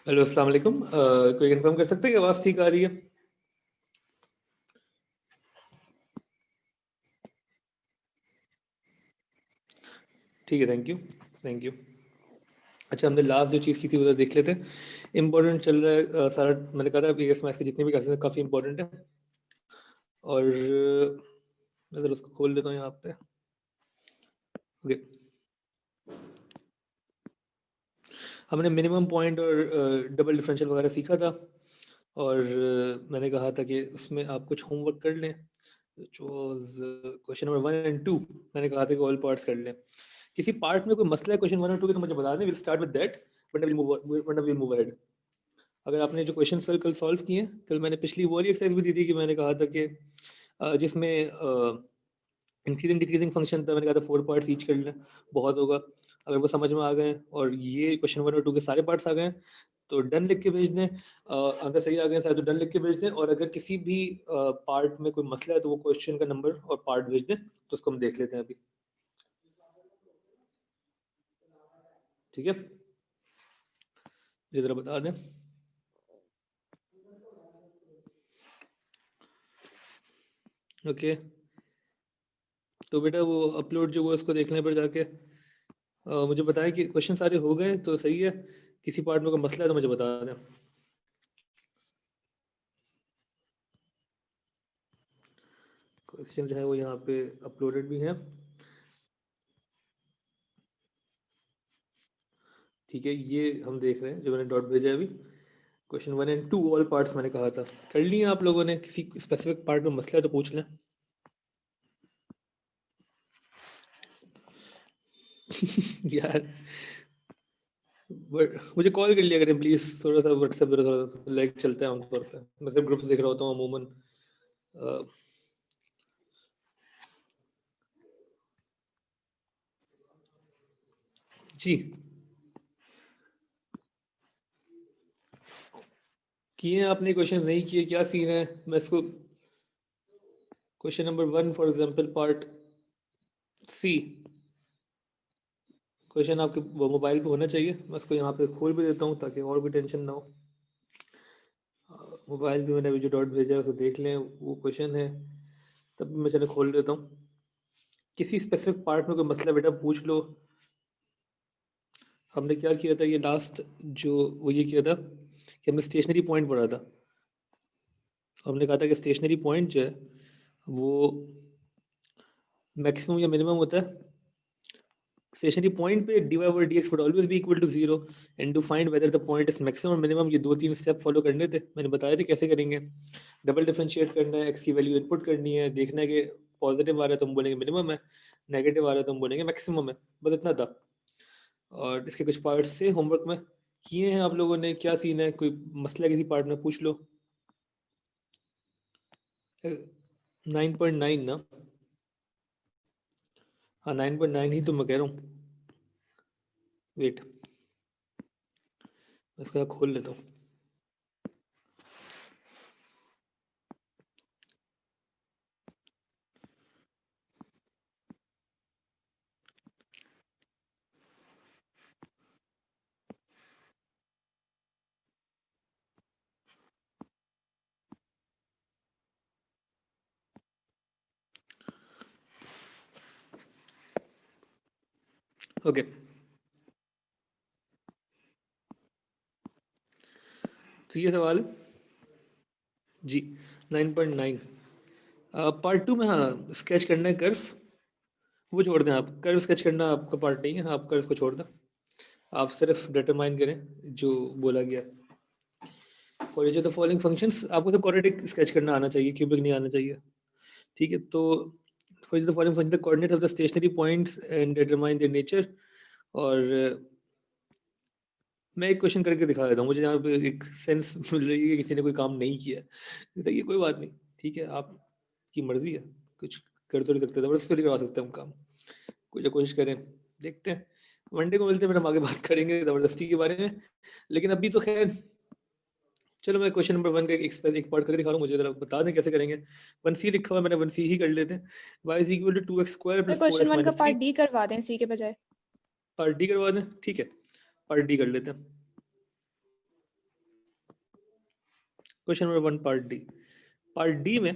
Hello, अस्सलाम वालेकुम। कोई कंफर्म कर सकते हैं कि आवाज़ ठीक आ रही है? ठीक है, थैंक यू, थैंक यू। अच्छा, हमने लास्ट जो चीज़ की थी वो देख लेते हैं। इम्पोर्टेंट चल रहा है सारा। मैंने कहा था बीएस मैथ्स के जितने भी क्लासेस हैं काफ़ी इम्पोर्टेंट है। और मैं ज़रा उसको खोल देता हूँ यहाँ पे। ओके, हमने मिनिमम पॉइंट और डबल डिफरेंशियल वगैरह सीखा था। और मैंने कहा था कि उसमें आप कुछ होमवर्क कर लें, क्वेश्चन नंबर 1 और 2। मैंने कहा था कि ऑल पार्ट्स कर लें। किसी पार्ट में कोई मसला है क्वेश्चन 1 और 2 के तो मुझे बता दें, विल स्टार्ट विद दैट, वरना विल मूव अहेड। अगर आपने जो क्वेश्चन कल सॉल्व किए हैं, कल मैंने पिछली वो वाली एक्सरसाइज भी दी थी कि मैंने कहा था कि जिसमें इंक्रीजिंग डिक्रीजिंग फंक्शन था, मैंने कहा था 4 पार्ट्स ईच कर लें, बहुत होगा। अगर वो समझ में आ गए और ये क्वेश्चन 1 और 2 के सारे पार्ट्स आ गए तो डन लिख के भेज दें। आंसर सही आ गए सारे तो डन लिख के भेज दें। और अगर किसी भी पार्ट में कोई मसला है तो वो क्वेश्चन का नंबर और पार्ट भेज दें, तो उसको हम देख लेते हैं अभी। ठीक है, ये जरा बता दें। ओके, तो बेटा वो अपलोड जो वो उसको देखने पर जाके मुझे बताएं कि क्वेश्चन सारे हो गए तो सही है। किसी पार्ट में कोई मसला है तो मुझे बता दें। क्वेश्चन जो है वो यहाँ पे अपलोडेड भी हैं। ठीक है, ये हम देख रहे हैं जो मैंने डॉट भेजा है अभी। क्वेश्चन 1 और 2 ऑल पार्ट्स मैंने कहा था कर लिए आप लोगों ने। किसी स्पेसिफिक पार्ट में मसला है तो पूछ लें। यार, मुझे कॉल कर लिया करें प्लीज, थोड़ा सा व्हाट्सएप पे थोड़ा सा लाइक चलता है आमतौर पे। मैं सिर्फ ग्रुप्स देख रहा होता हूँ अमूमन। अ, जी, किए हैं आपने, क्वेश्चन नहीं किए, क्या सीन है? मैं इसको question number 1 for example part c, question आपके मोबाइल पे होना चाहिए। मैं इसको यहाँ पे खोल भी देता हूँ ताकि और भी टेंशन ना हो। मोबाइल पे मैंने अभी जो डॉट भेजा है उसको देख लें, वो क्वेश्चन है। तब भी मैं चलो खोल देता हूँ। किसी स्पेसिफिक पार्ट में कोई मसला बेटा पूछ लो। हमने क्या किया था ये लास्ट, जो वो ये किया था कि हमने स्टेशनरी पॉइंट पढ़ा था। हमने कहा था कि स्टेशनरी पॉइंट जो है वो मैक्सिमम या मिनिमम होता है। स्टेशनरी पॉइंट पे dy over dx would always be equal to 0 and to find whether the point is maximum or minimum, ये 2-3 स्टेप फॉलो करने थे। मैंने बताया था कैसे करेंगे। डबल डिफरेंशिएट करना है, x की वैल्यू इनपुट करनी है, देखना है कि पॉजिटिव आ रहा है तो हम बोलेंगे मिनिमम है, नेगेटिव आ रहा है तो हम बोलेंगे मैक्सिमम है। बस इतना था। और इसके कुछ पार्ट्स थे होमवर्क में किए हैं आप लोगों ने। क्या सीन है? कोई मसला किसी पार्ट में पूछ लो। 9.9 ना? हाँ, 9.9 ही तो मैं कह रहा हूँ। वेट, इसको खोल लेता हूँ। ओके, तो ये सवाल है जी। 9.9 पार्ट 2 में, हाँ स्केच करना है कर्व, वो छोड़ दें। आप कर्व स्केच करना आपका पार्ट नहीं है, आप कर्व को छोड़ दें। आप सिर्फ डिटरमाइन करें जो बोला गया। For each of the following functions आपको तो क्वाड्रेटिक स्केच करना आना चाहिए, क्यूबिक नहीं आना चाहिए। ठीक है, तो for each of the following function the coordinate of the stationary points and determine their nature. और मैं एक क्वेश्चन करके दिखा देता हूँ। मुझे यहाँ पे एक सेंस मिल रही है कि किसी ने कोई काम नहीं किया है। तो ये कोई बात नहीं, ठीक है, आपकी मर्जी है। कुछ कर तो नहीं सकते, जबरदस्ती तो नहीं करवा सकते हम काम। कुछ कोशिश करें, देखते हैं। मंडे को मिलते हैं, फिर हम आगे बात करेंगे जबरदस्ती के बारे में। लेकिन अभी तो खैर चलो, मैं क्वेश्चन नंबर 1 का एक पार्ट करके दिखा रहा हूँ। मुझे जरा बता दें कैसे करेंगे। 1c लिखा हुआ है, मैंने 1c ही कर लेते हैं। y is equal to 2x square फिर प्लस क्वेश्चन 4x 1 का माइनस पार्ट 3। डी करवा दें सी के बजाय। पार्ट डी करवा दें, ठीक है, पार्ट डी कर लेते हैं। क्वेश्चन नंबर 1 पार्ट डी में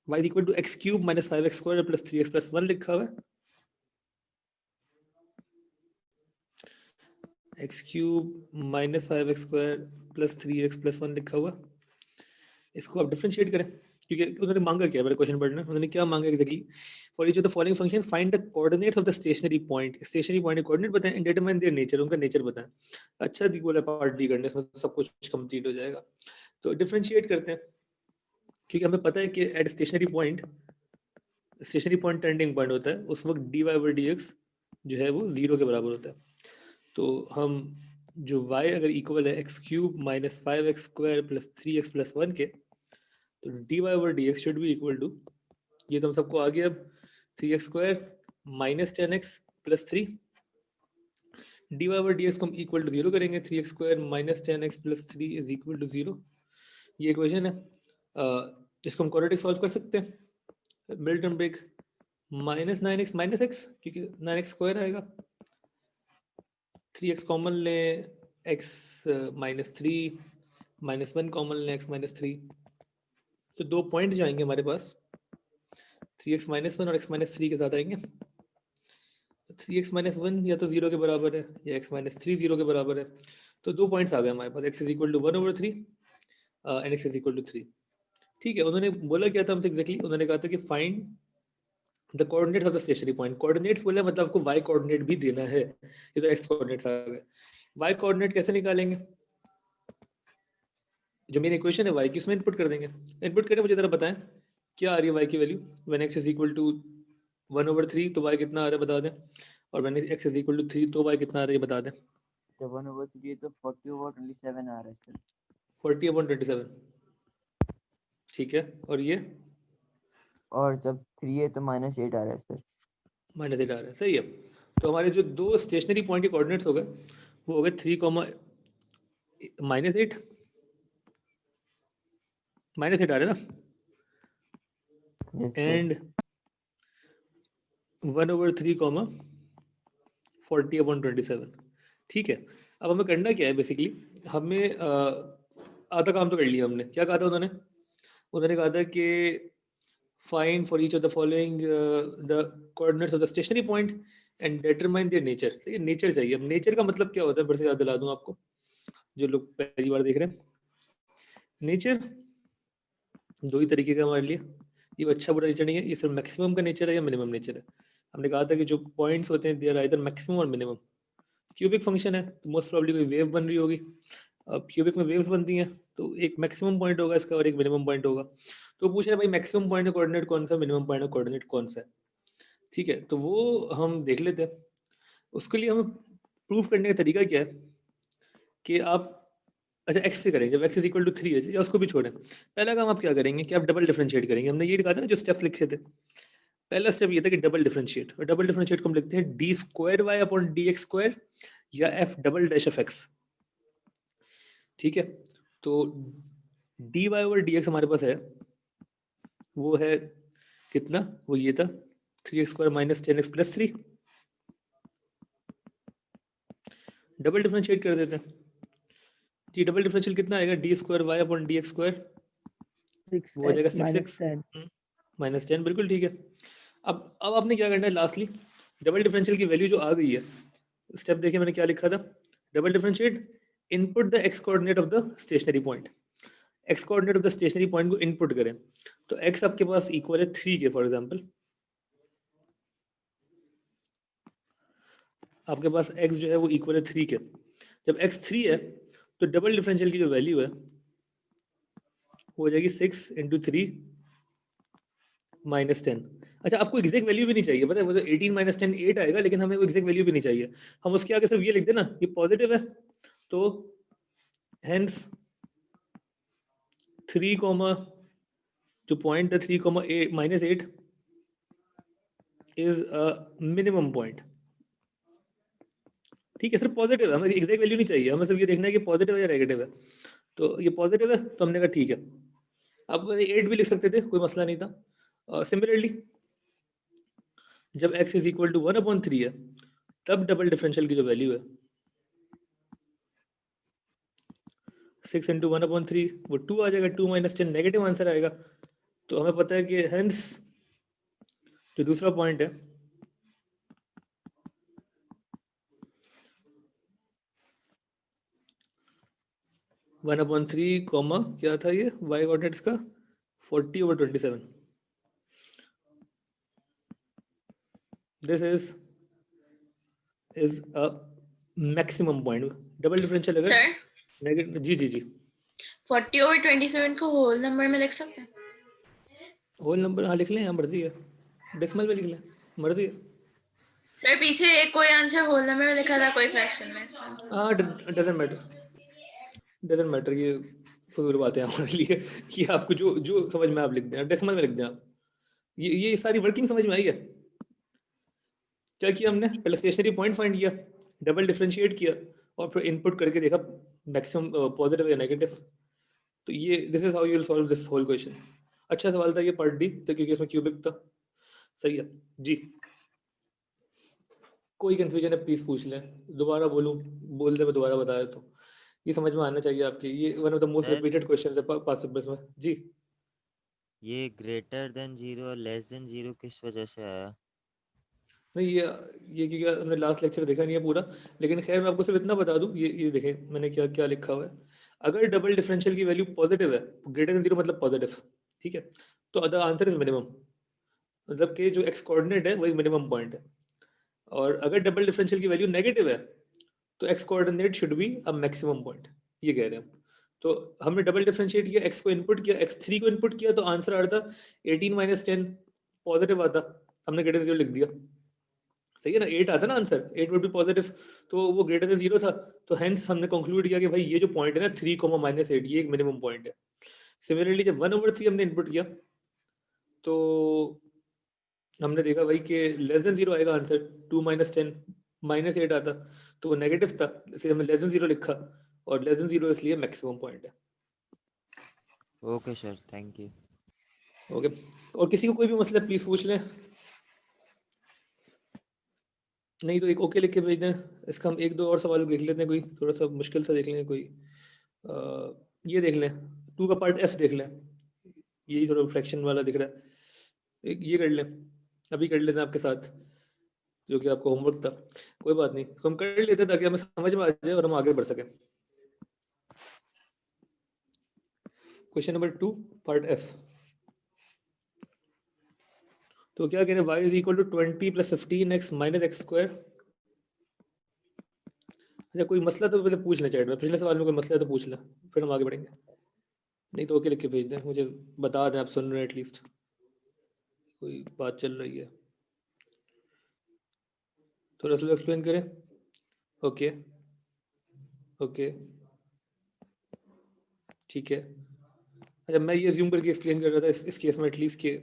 y is equal to x cube minus 5x square plus 3x plus 1 लिखा हुआ है। x cube minus 5x square plus 3x plus 1 लिखा हुआ। इसको आप डिफरेंशिएट करें, क्योंकि उन्होंने मांगा क्या, मेरे क्वेश्चन पढ़ना, उन्होंने क्या मांगा exactly, for each of the following function find the coordinates of the stationary point के कोऑर्डिनेट बताएं एंड डिटरमाइन देयर नेचर, उनका नेचर बताएं। अच्छा दी बोला पार्ट डी करने, इसमें सब कुछ कंप्लीट हो जाएगा। तो डिफरेंशिएट करते हैं, क्योंकि हमें पता है कि at stationary point turning point होता है, उस वक्त dy over dx जो है वो 0 के बराबर होता है। तो हम जो y अगर इक्वल है x cube minus 5x square plus 3x plus 1 के, तो dy over dx should be equal to, ये तो हम सबको आ गया अब, 3x square minus 10x plus 3, dy over dx को हम इक्वल टू 0 करेंगे, 3x square minus 10x plus 3 is equal to 0। ये इक्वेशन है, इसको हम क्वाड्रेटिक सॉल्व कर सकते हैं। मिल्टन break minus 9x minus x, क्योंकि 9x स्क्वायर आएगा, 3x कॉमन ले, x माइनस 3 माइनस 1 कॉमन ले, x माइनस 3, तो 2 पॉइंट जाएंगे हमारे पास, 3x माइनस 1 और x माइनस 3 के साथ आएंगे। 3x माइनस 1 या तो 0 के बराबर है, या x माइनस 3 0 के बराबर है, तो 2 पॉइंट्स आ गए हमारे पास, x is equal to 1 over 3 and x is equal to 3। ठीक है, उन्होंने बोला क्या था हमसे एग्जैक्टली, उन्होंने कहा था कि find the coordinates of the stationary point. Coordinates बोला मतलब आपको y कोऑर्डिनेट भी देना है, ये तो x कोऑर्डिनेट्स आ गए। y कोऑर्डिनेट कैसे निकालेंगे, जो मेरी इक्वेशन है y की उसमें इनपुट कर देंगे। इनपुट करें, मुझे जरा बताएं क्या आ रही है y की value, when x is equal to 1 over 3 तो y कितना आ रहा है बता दें, और when x is equal to 3 तो y कितना आ रहा है बता दें। जब 1 over 3 तो 40/27 आ रहा है सर। 40/27, ठीक है, और ये और जब 3 है तो -8 आ रहा है सर। -8 आ रहा है, सही है। तो हमारे जो दो स्टेशनरी पॉइंट के कोऑर्डिनेट्स हो गए वो हो गए 3, -8 -8 आ रहे हैं ना, यस सर। And 1 over 3 40/27। ठीक है, अब हमें करना क्या है बेसिकली, हमें आधा काम तो कर लिया हमने। क्या कहा था उन्होंने कहा था कि find for each of the following the coordinates of the stationary point and determine their nature. सही है, नेचर चाहिए। अब नेचर का मतलब क्या होता है, फिर से याद दिला दूं आपको जो लोग पहली बार देख रहे हैं। नेचर दो ही तरीके का हमारे लिए, ये अच्छा बुरा नेचर नहीं है, ये सिर्फ मैक्सिमम का नेचर है या मिनिमम नेचर है। हमने कहा था कि जो पॉइंट्स होते हैं दे आर आइदर मैक्सिमम और मिनिमम। क्यूबिक फंक्शन है तो मोस्ट प्रॉब्ली कोई वेव बन रही होगी। अब क्यूबिक में वेव्स बनती हैं तो एक मैक्सिमम पॉइंट होगा इसका और एक मिनिमम पॉइंट होगा। तो पूछ रहे भाई मैक्सिमम पॉइंट का कोऑर्डिनेट कौन सा, मिनिमम पॉइंट का कोऑर्डिनेट कौन सा है। ठीक है, तो वो हम देख लेते हैं। उसके लिए हमें प्रूफ करने का तरीका क्या है कि आप, अच्छा x से करेंगे, जब x इज इक्वल टू 3 है, या उसको भी छोड़ें, पहला काम आप क्या करेंगे कि आप डबल डिफरेंशिएट करेंगे। हमने ये लिखा था ना जो स्टेप्स लिखे थे, पहला स्टेप ये था कि डबल डिफरेंशिएट, और डबल डिफरेंशिएट को हम लिखते हैं d square y upon d x square या f double dash of x. ठीक है, तो d y over d x हमारे पास है, वो है कितना, वो ये था 3x square minus 10x plus 3। Double differentiate कर देते हैं जी, डबल डिफरेंशियल कितना आएगा, d square y upon d x square, वो हो जाएगा 6x माइनस 10, बिल्कुल ठीक है। अब आपने क्या करना है, लास्टली डबल डिफरेंशियल की वैल्यू जो आ गई है, स्टेप देखिए मैंने क्या लिखा था, double differentiate input the x coordinate of the stationary point. X coordinate of the stationary point को इनपुट करें, तो एक्स आपके पास इक्वल है 3 के, फॉर एग्जांपल आपके पास x जो है वो इक्वल है 3 के। जब x 3 है तो डबल डिफरेंशियल की जो वैल्यू है वो हो जाएगी 6 इंटू 3 माइनस 10। अच्छा, आपको एग्जैक्ट वैल्यू भी नहीं चाहिए, पता है, वो तो 18 माइनस 10 8 आएगा, लेकिन हमें वो एग्जैक्ट वैल्यू भी नहीं चाहिए। हम उसके आगे सिर्फ ये लिख देना, ये पॉजिटिव है, तो हेंस 3 कॉमा जो पॉइंट है 3 comma minus 8 is a minimum point. ठीक है, सिर्फ पॉजिटिव है, हमें एग्जैक्ट वैल्यू नहीं चाहिए, हमें सिर्फ ये देखना है कि पॉजिटिव है या नेगेटिव है। तो ये पॉजिटिव है तो हमने कहा ठीक है। अब 8 भी लिख सकते थे, कोई मसला नहीं था। सिमिलरली जब x इज इक्वल टू 1/3 है, तब डबल डिफरेंशियल की जो वैल्यू है 6 इंटू 1/3 वो 2 आ जाएगा, 2 - 10 नेगेटिव आंसर आएगा। तो हमें पता है कि हेंस जो दूसरा पॉइंट है 1/3 कॉमा क्या था ये y कोऑर्डिनेट्स का 40/27। This is a maximum point. Double differential अगर सर नेगेटिव, जी जी जी 40/27 को होल नंबर में लिख सकते हैं? होल नंबर हाँ लिख लें, यहाँ मर्जी है, डेसिमल में लिख लें, मर्जी है। सर पीछे एक कोई आंसर होल नंबर में लिखा था, कोई फ्रैक्शन में। हाँ डजंट मैटर, ये फजूल बात है हमारे लिए कि आपको जो जो समझ में आप लिख दें, डेसिमल में लिख दें आप। ये सारी वर्किंग समझ में आई है। क्या किया हमने, पहले स्टेशनरी पॉइंट फाइंड किया, डबल डिफरेंशिएट किया और फिर इनपुट करके देखा मैक्सिमम पॉजिटिव या नेगेटिव। तो ये this is how you will solve this whole question. अच्छा सवाल था ये पार्ट डी, तो क्योंकि इसमें क्यूबिक था। सही है जी। कोई कंफ्यूजन है प्लीज पूछ लें, दोबारा बोलूं, बोल दे मैं दोबारा बताया तो ये समझ में आना चाहिए आपके। ये one of the most Sir? Repeated question है पास पेपर्स में जी। ये ग्रेटर देन 0 और लेस देन 0 किस वजह से आया? नहीं ये क्योंकि हमने लास्ट लेक्चर देखा नहीं है पूरा, लेकिन खैर मैं आपको सिर्फ इतना बता दूं, ये देखें मैंने क्या क्या लिखा हुआ है। अगर डबल डिफरेंशियल की वैल्यू पॉजिटिव है, ग्रेटर देन 0 मतलब पॉजिटिव, ठीक है, तो द आंसर इज मिनिमम, मतलब कि जो एक्स कोऑर्डिनेट है वही मिनिमम पॉइंट है। और अगर डबल डिफरेंशियल की वैल्यू नेगेटिव है तो x coordinate should be a maximum point, ये कह रहे हैं हम। तो हमने डबल डिफरेंशिएट किया, एक्स को इनपुट किया, x3 को इनपुट किया, तो आंसर आता 18 - 10 पॉजिटिव आता, हमने ग्रेटर देन 0 लिख दिया। सही है ना, 8 आता ना आंसर, 8 वुड बी पॉजिटिव, तो वो ग्रेटर देन 0 था। तो हेंस हमने कंक्लूड किया कि भाई ये जो पॉइंट है ना 3, -8 ये एक मिनिमम पॉइंट है। सिमिलरली जब 1/3 हमने इनपुट किया तो हमने देखा भाई कि लेस देन 0 आएगा आंसर, 2 - 10 -8 आता, तो वो नेगेटिव था, इसलिए हमने लेस देन 0 लिखा, और लेस देन 0 इसलिए मैक्सिमम पॉइंट है। Okay sir, thank you. Okay, और किसी को कोई भी मसला प्लीज पूछ लें, नहीं तो एक ओके लिख के भेज दें। इसका हम एक दो और सवाल देख लेते हैं, कोई थोड़ा सा मुश्किल सा देख लें, कोई ये देख लें, 2 का पार्ट एफ देख लें, यही थोड़ा फ्रैक्शन वाला दिख रहा है, एक ये कर लें, अभी कर लेते हैं आपके साथ, जो कि आपको होमवर्क था। कोई बात नहीं, तो हम कर लेते हैं ताकि हमें समझ में आ जाए और हम आगे बढ़ सकें। Question number 2 part F. तो क्या कह रहे हैं, y is equal to 20 + 15x - x²। अच्छा कोई मसला तो पहले पूछ लें चैट में, पिछले सवाल में कोई मसला है तो पूछ लें, फिर हम आगे बढ़ेंगे। नहीं तो ओके लिख के भेज दें, मुझे बता दें आप सुन रहे हैं एटलीस्ट, कोई बात चल रही है। तो रसूल एक्सप्लेन करें। ओके ओके ठीक है। अच्छा मैं ये अज्यूम करके एक्सप्लेन कर रहा था इस केस में एटलीस्ट के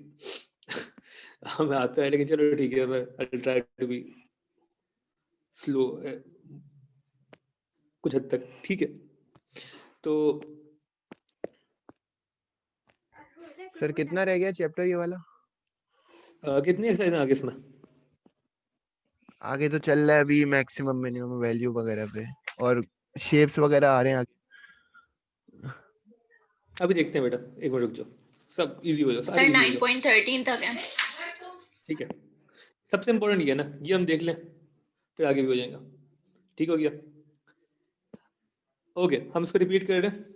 हमें आता है, लेकिन चलो ठीक है, मैं I will try to be slow कुछ हद तक, ठीक है। तो सर कितना रह गया चैप्टर ये वाला? कितनी एक्सरसाइज आगे इसमें? आगे तो चल रहा है अभी मैक्सिमम मिनिमम वैल्यू वगैरह पे, और शेप्स वगैरह आ रहे हैं आगे। अभी देखते हैं बेटा, एक मिनट रुक जाओ, सब इजी हो जाओ, सारे सर इजी हो जाओ, 9.13 तक है। ठीक है। सबसे इम्पोर्टेंट ये ना, ये हम देख लें, फिर आगे भी हो जाएगा, ठीक हो गया। ओके हम इसको रिपीट कर रहे हैं।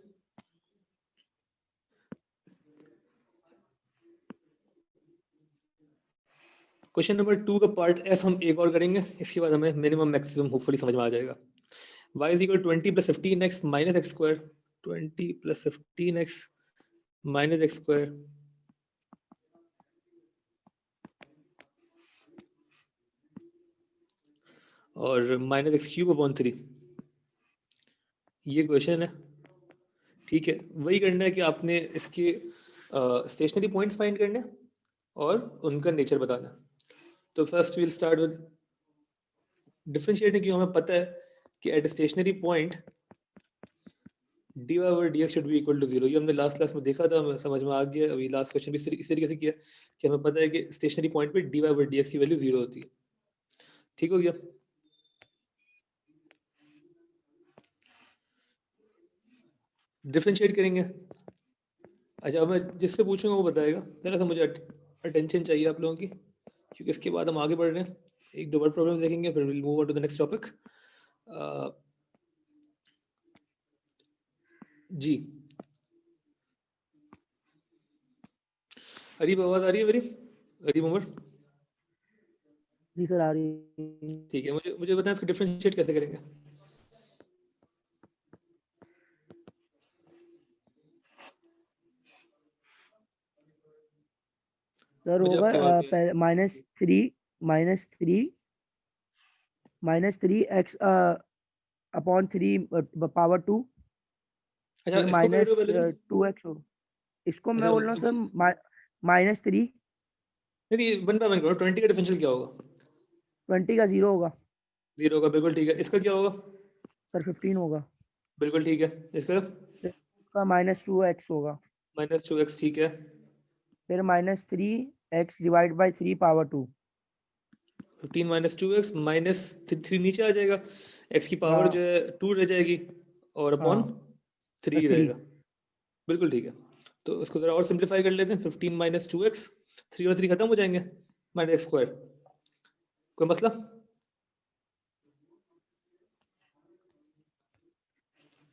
क्वेश्चन नंबर 2 का पार्ट एफ हम एक और करेंगे, इसके बाद हमें मिनिमम मैक्सिमम होपफुली समझ में आ जाएगा। y is equal 20 + 15x - x², 20 + 15x - x², और -x³ / 3, ये क्वेश्चन है, ठीक है। वही करना है कि आपने इसके स्टेशनरी पॉइंट्स फाइंड करने हैं और उनका नेचर बताना है। तो first will start with differentiating, क्यों हमें पता है कि at stationary point dy/dx should be equal to 0, ये हमने लास्ट क्लास में देखा था, हमें समझ में आ गया। अभी लास्ट क्वेश्चन भी इस तरीके से किया कि हमें पता है कि स्टेशनरी पॉइंट पे dy/dx की वैल्यू 0 होती है, ठीक हो गया। डिफरेंशिएट करेंगे। अच्छा, अब मैं जिससे पूछूंगा वो बताएगा। जरा सा मुझे अटेंशन चाहिए आप लोगों की, क्योंकि इसके बाद हम आगे बढ़ रहे हैं। एक दो वर्ड प्रॉब्लम्स देखेंगे, फिर will move on to the next topic. जी, अरीब आवाज आ रही है मेरी? अरीब उमर? जी सर आ रही है। ठीक है, मुझे मुझे बताएं इसको डिफरेंशिएट कैसे करेंगे। सर मुझे होगा आपकी आवाज नहीं आ रही। Minus three x upon 3 power 2, अच्छा, फिर इसको कर रहे हो माइनस पहले तुम? 2x हो। इसको मैं अच्छा, बोल रहा हूँ सर -3 नहीं, वन बाय वन करो। 20 का डिफरेंशियल क्या होगा? 20 का 0 होगा 0 होगा, बिल्कुल ठीक है। इसका क्या होगा? सर, 15 होगा। बिल्कुल ठीक है। इसका फिर उसका -2x होगा, -2x, ठीक है। फिर -3x divide by 3 power 2। 15 - 2x -3 नीचे आ जाएगा। x की पावर हाँ जो है 2 रह जाएगी, और अपॉन हाँ 3 3। रहेगा। बिल्कुल ठीक है। तो इसको जरा और सिंप्लीफाई कर लेते हैं। 15 - 2x, 3 और 3 खत्म हो जाएंगे, -x²। कोई मसला?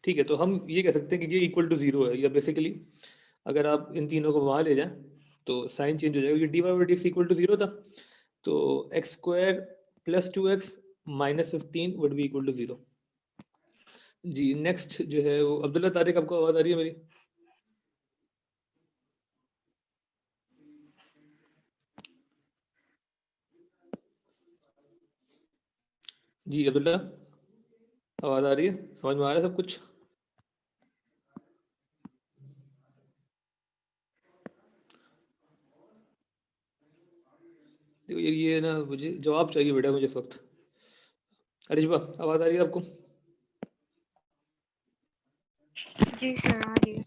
ठीक है, तो हम ये कह सकते हैं कि ये इक्वल टू 0 है। या बेसिकली अगर आप इन तीनों को वहां ले जाएं तो साइन चेंज हो जाएगा, क्योंकि dy/dx इक्वल टू 0 था। तो x² + 2x -15 would be equal to 0। जी, नेक्स्ट जो है वो अब्दुल्ला तारिक, आपको आवाज आ रही है मेरी? जी अब्दुल्ला, आवाज आ रही है? समझ में आ रहा है सब कुछ? देखो ये ना, मुझे जवाब चाहिए बेटा, मुझे इस वक्त। अरिशबा, आवाज आ रही है आपको? जी सर आ रही है।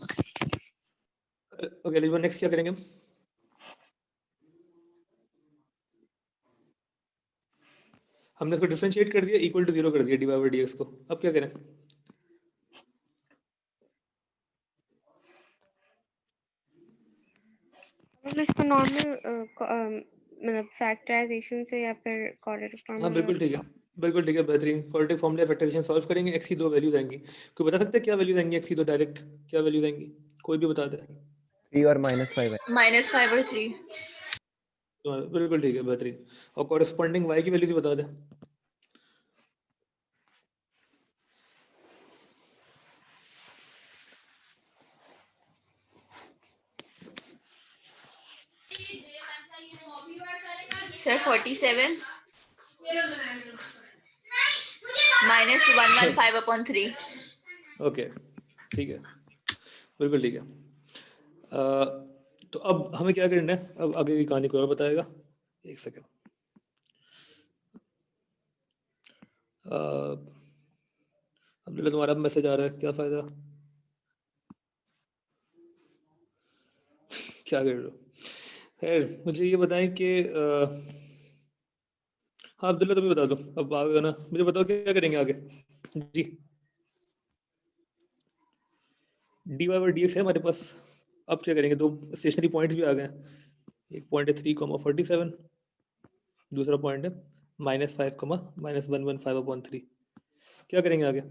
ओके अरिशबा, नेक्स्ट क्या करेंगे हम? हमने इसको डिफरेंशिएट कर दिया, इक्वल टू 0 कर दिया dy/dx को। अब क्या करें? हम इसको नॉर्मल मतलब फैक्टराइजेशन से या फिर क्वाड्रेटिक हाँ फॉर्मूला बिल्कुल ठीक है, बिल्कुल ठीक है, बेहतरीन। क्वाड्रेटिक फॉर्मूला फैक्टराइजेशन सॉल्व करेंगे। x की दो वैल्यूज आएंगी। कोई बता सकता है क्या वैल्यूज आएंगी x की दो? डायरेक्ट क्या वैल्यूज आएंगी? कोई भी बता दे। 3 और -5 है। -5 और 3। तो बिल्कुल ठीक है, बेहतरीन। और कॉरेस्पॉन्डिंग y की वैल्यूज बता दे। सर 47 -115/3। ओके ठीक है, बिल्कुल ठीक है। तो अब हमें क्या करना है? अब आगे की कहानी कोई और बताएगा। एक सेकेंड। अब्दुल्ला, तुम्हारा मैसेज आ रहा है, क्या फायदा? क्या कर रहे हो? खैर, मुझे ये बताएं कि हाँ अब्दुल्ला, तुम्हें बता दो। अब आगे ना, मुझे बताओ क्या करेंगे आगे। जी, dy/dx है हमारे पास। अब क्या करेंगे? दो स्टेशनरी पॉइंट्स भी आ गए हैं। एक पॉइंट है 3,47, दूसरा पॉइंट है -5, -115/3। क्या करेंगे आगे?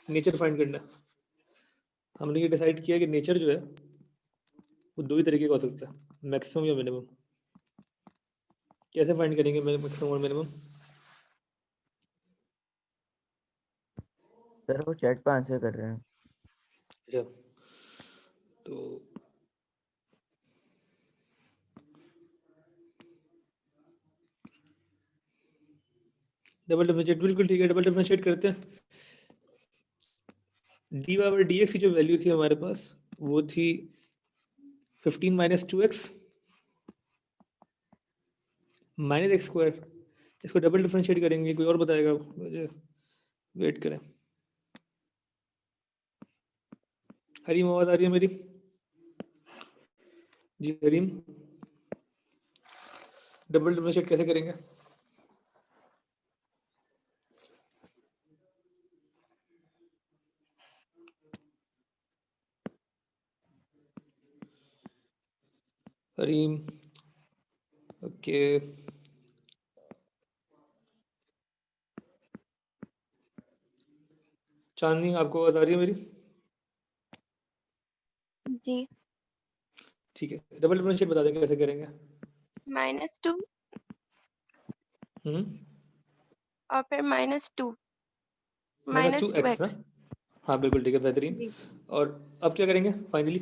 नेचर फाइंड करना है। हमने ये डिसाइड किया कि नेचर जो है वो दो ही तरीके का हो सकता है, मैक्सिमम या मिनिमम। कैसे फाइंड करेंगे मैक्सिमम और मिनिमम? सर वो चैट पे आंसर कर रहे हैं। अच्छा, तो डबल डिफरेंशिएट, बिल्कुल ठीक है, डबल डिफरेंशिएट करते हैं। dy/dx की जो वैल्यू थी हमारे पास वो थी 15 - 2x -x²। इसको डबल डिफरेंशिएट करेंगे। कोई और बताएगा मुझे? वेट करें। हरीम, आवाज आ रही है मेरी? जी हरीम, डबल डिफरेंशिएट कैसे करेंगे? करीम, ओके, चांदनी आपको आवाज आ रही है मेरी? जी ठीक है, डबल डिफरेंशिएट बता देंगे कैसे करेंगे। -2 और फिर -2 -2x ना? -2x हाँ बिल्कुल ठीक है, बेहतरीन। जी और अब क्या करेंगे फाइनली?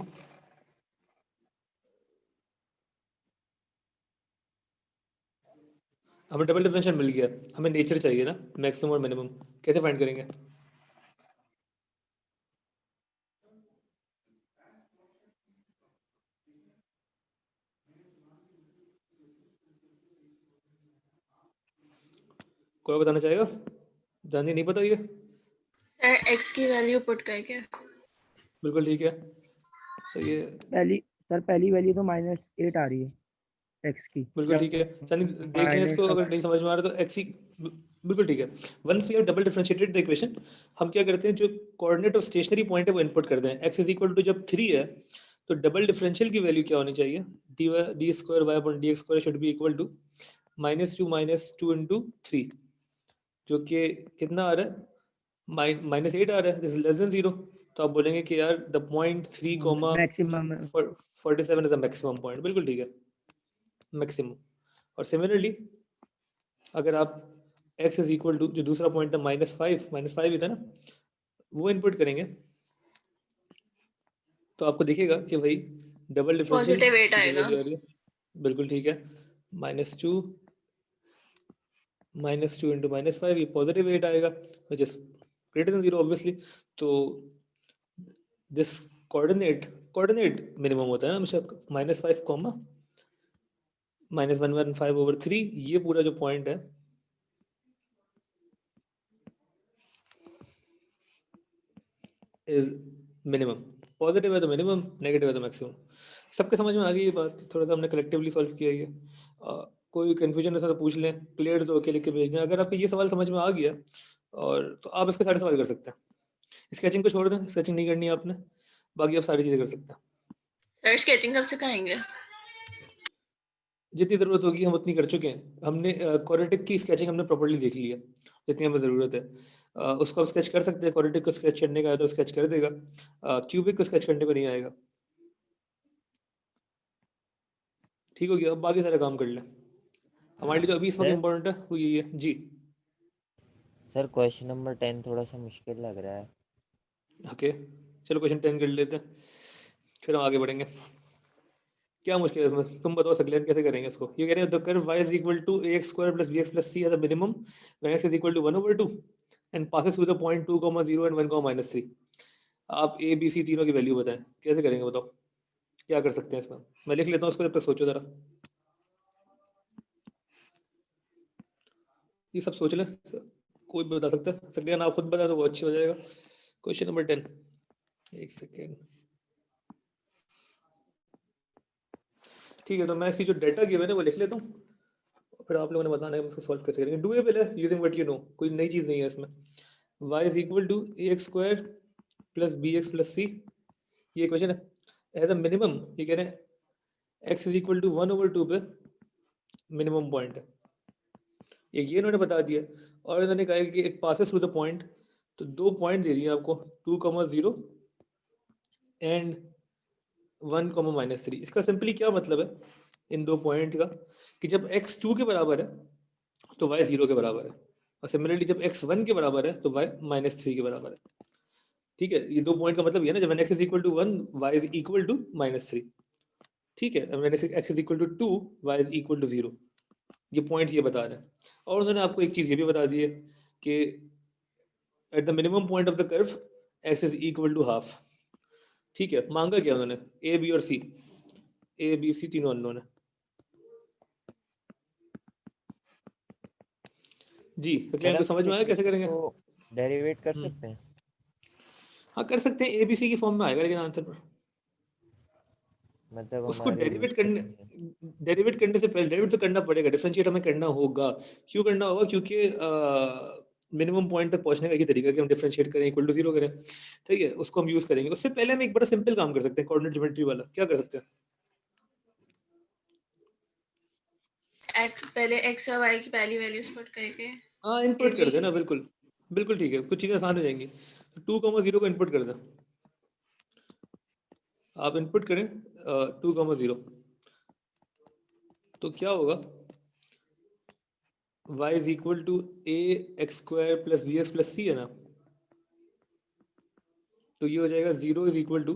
हमें डबल डिफरेंशियल मिल गया, हमें नेचर चाहिए ना, मैक्सिमम और मिनिमम, कैसे फाइंड करेंगे? कोई बताना चाहेगा? जाननी नहीं पता ये? सर x की वैल्यू पुट करके। बिल्कुल ठीक है, तो ये पहली वैल्यू तो -8 आ रही है x की। बिल्कुल ठीक है, चलिए देख लें इसको, अगर नहीं समझ में आ रहा तो x ही बिल्कुल ठीक है। Once we have double differentiated the equation, हम क्या करते हैं, जो कोऑर्डिनेट ऑफ स्टेशनरी पॉइंट है वो इनपुट करते हैं। x इज इक्वल टू जब 3 है तो डबल डिफरेंशियल की वैल्यू क्या होनी चाहिए? dy square y upon dx square should be equal to -2 into 3, जो कि कितना आ रहा है? -8 आ रहा है, दिस इज लेस देन 0। तो आप बोलेंगे कि यार the point 3, maximum 47 is the maximum point. बिल्कुल ठीक है, मैक्सिमम। और सिमिलरली अगर आप x इज इक्वल टू, जो दूसरा पॉइंट था -5 ही था ना, वो इनपुट करेंगे तो आपको दिखेगा कि भाई डबल डिफरेंशियल पॉजिटिव 8 आएगा। वैल्यू आ रही है। बिल्कुल ठीक है, -2 into -5, ये पॉजिटिव 8 आएगा, which is greater than 0 obviously। तो दिस कोऑर्डिनेट मिनिमम होता है ना हमेशा, -5 कॉमा -115/3, ये पूरा जो पॉइंट है इज मिनिमम। पॉजिटिव है तो मिनिमम, नेगेटिव है तो मैक्सिमम। सबके समझ में आ गई ये बात? थोड़ा सा हमने कलेक्टिवली सॉल्व किया ये। कोई कंफ्यूजन है तो पूछ लें, क्लियर तो ओके लिख के भेज दें। अगर आपको ये सवाल समझ में आ गया और तो आप इसके सारे सवाल कर सकते हैं। स्केचिंग को छोड़ दें, स्केचिंग नहीं करनी है आपने, बाकी आप सारी चीजें कर सकते हैं। सर स्केचिंग कब सिखाएंगे? जितनी जरूरत होगी हम उतनी कर चुके हैं। हमने क्वाड्रेटिक की स्केचिंग हमने प्रॉपर्ली देख ली है, जितनी हमें जरूरत है। उसको आप स्केच कर सकते हैं। क्वाड्रेटिक को स्केच करने का है तो स्केच कर देगा, क्यूबिक को स्केच करने को नहीं आएगा। ठीक हो गया, अब बाकी सारे काम कर लें। हमारे लिए तो अभी इस वक्त सर इम्पोर्टेंट है वो यही है जी। सर क्वेश्चन नंबर 10 थोड़ा सा मुश्किल लग रहा है। ओके चलो क्वेश्चन 10 कर लेते हैं, फिर हम आगे बढ़ेंगे। क्या मुश्किल है इसमें, तुम बताओ सकलेन कैसे करेंगे इसको। ये कह रहे हैं the curve y is equal to ax square plus bx plus c as a minimum when x is equal to 1/2 and passes through the point 2, 0 and 1, -3। आप a b c तीनों की वैल्यू बताएं, कैसे करेंगे बताओ, क्या कर सकते हैं इसमें? मैं लिख लेता हूँ उसको, जब तक सोचो जरा। ये सब सोच ले, कोई भी बता सकता है। सकलेन आप खुद बता तो वो अच्छी हो जाएगा। क्वेश्चन नंबर 10, एक सेकेंड। ठीक है, तो मैं इसकी जो डाटा गिवन है वो लिख लेता हूँ, फिर आप लोगों ने बताना है इसको सॉल्व कैसे करेंगे। डूएबल है यूजिंग व्हाट यू नो, कोई नई चीज नहीं है इसमें। y is equal to ax square plus bx plus c, ये क्वेश्चन है। एज अ मिनिमम ये कह रहे हैं x इज इक्वल टू 1/2 पे मिनिमम पॉइंट है, ये इन्होंने बता दिया। और इन्होंने कहा कि it passes through the point, तो 2 पॉइंट दे दिए आपको, 2, 0 एंड 1, -3। इसका सिंपली क्या मतलब है इन 2 पॉइंट का, कि जब x 2 के बराबर है तो y 0 के बराबर है, और सिमिलरली जब x 1 के बराबर है तो y -3 के बराबर है। ठीक है, ये 2 पॉइंट का मतलब ये है ना, जब x is equal to 1 y is equal to -3। ठीक है, x is equal to 2 y is equal to 0। ये पॉइंट ये बता रहे हैं। और उन्होंने आपको एक चीज ये भी बता दी है कि at the minimum point of the curve x is equal to half. ठीक है, मांगा क्या उन्होंने? a b और c, a b c तीनों अननोन है जी। सर को समझ में आया कैसे करेंगे? डेरिवेट कर सकते हैं? हाँ कर सकते हैं, एबीसी की फॉर्म में आएगा लेकिन आंसर पर। मतलब उसको हमारे डेरिवेट यूज करने से पहले डेरिवेट तो करना पड़ेगा, डिफरेंशिएट हमें करना होगा। क्यों करना होगा? क्योंकि मिनिमम पॉइंट तक पहुंचने का ये तरीका कि हम डिफरेंशिएट करें, इक्वल टू 0 करें। ठीक है, उसको हम यूज करेंगे। उससे पहले हम एक बड़ा सिंपल काम कर सकते हैं, कोऑर्डिनेट ज्योमेट्री वाला। क्या कर सकते हैं? पहले x और y की पहली वैल्यूज पुट करके हाँ इनपुट कर देना, बिल्कुल बिल्कुल ठीक है, कुछ चीज़ें आसान हो जाएंगी। तो 2,0 को इनपुट कर दें, आप इनपुट करें 2,0, तो क्या होगा, y is equal to ax² plus bx plus c है ना, तो ये हो जाएगा 0 is equal to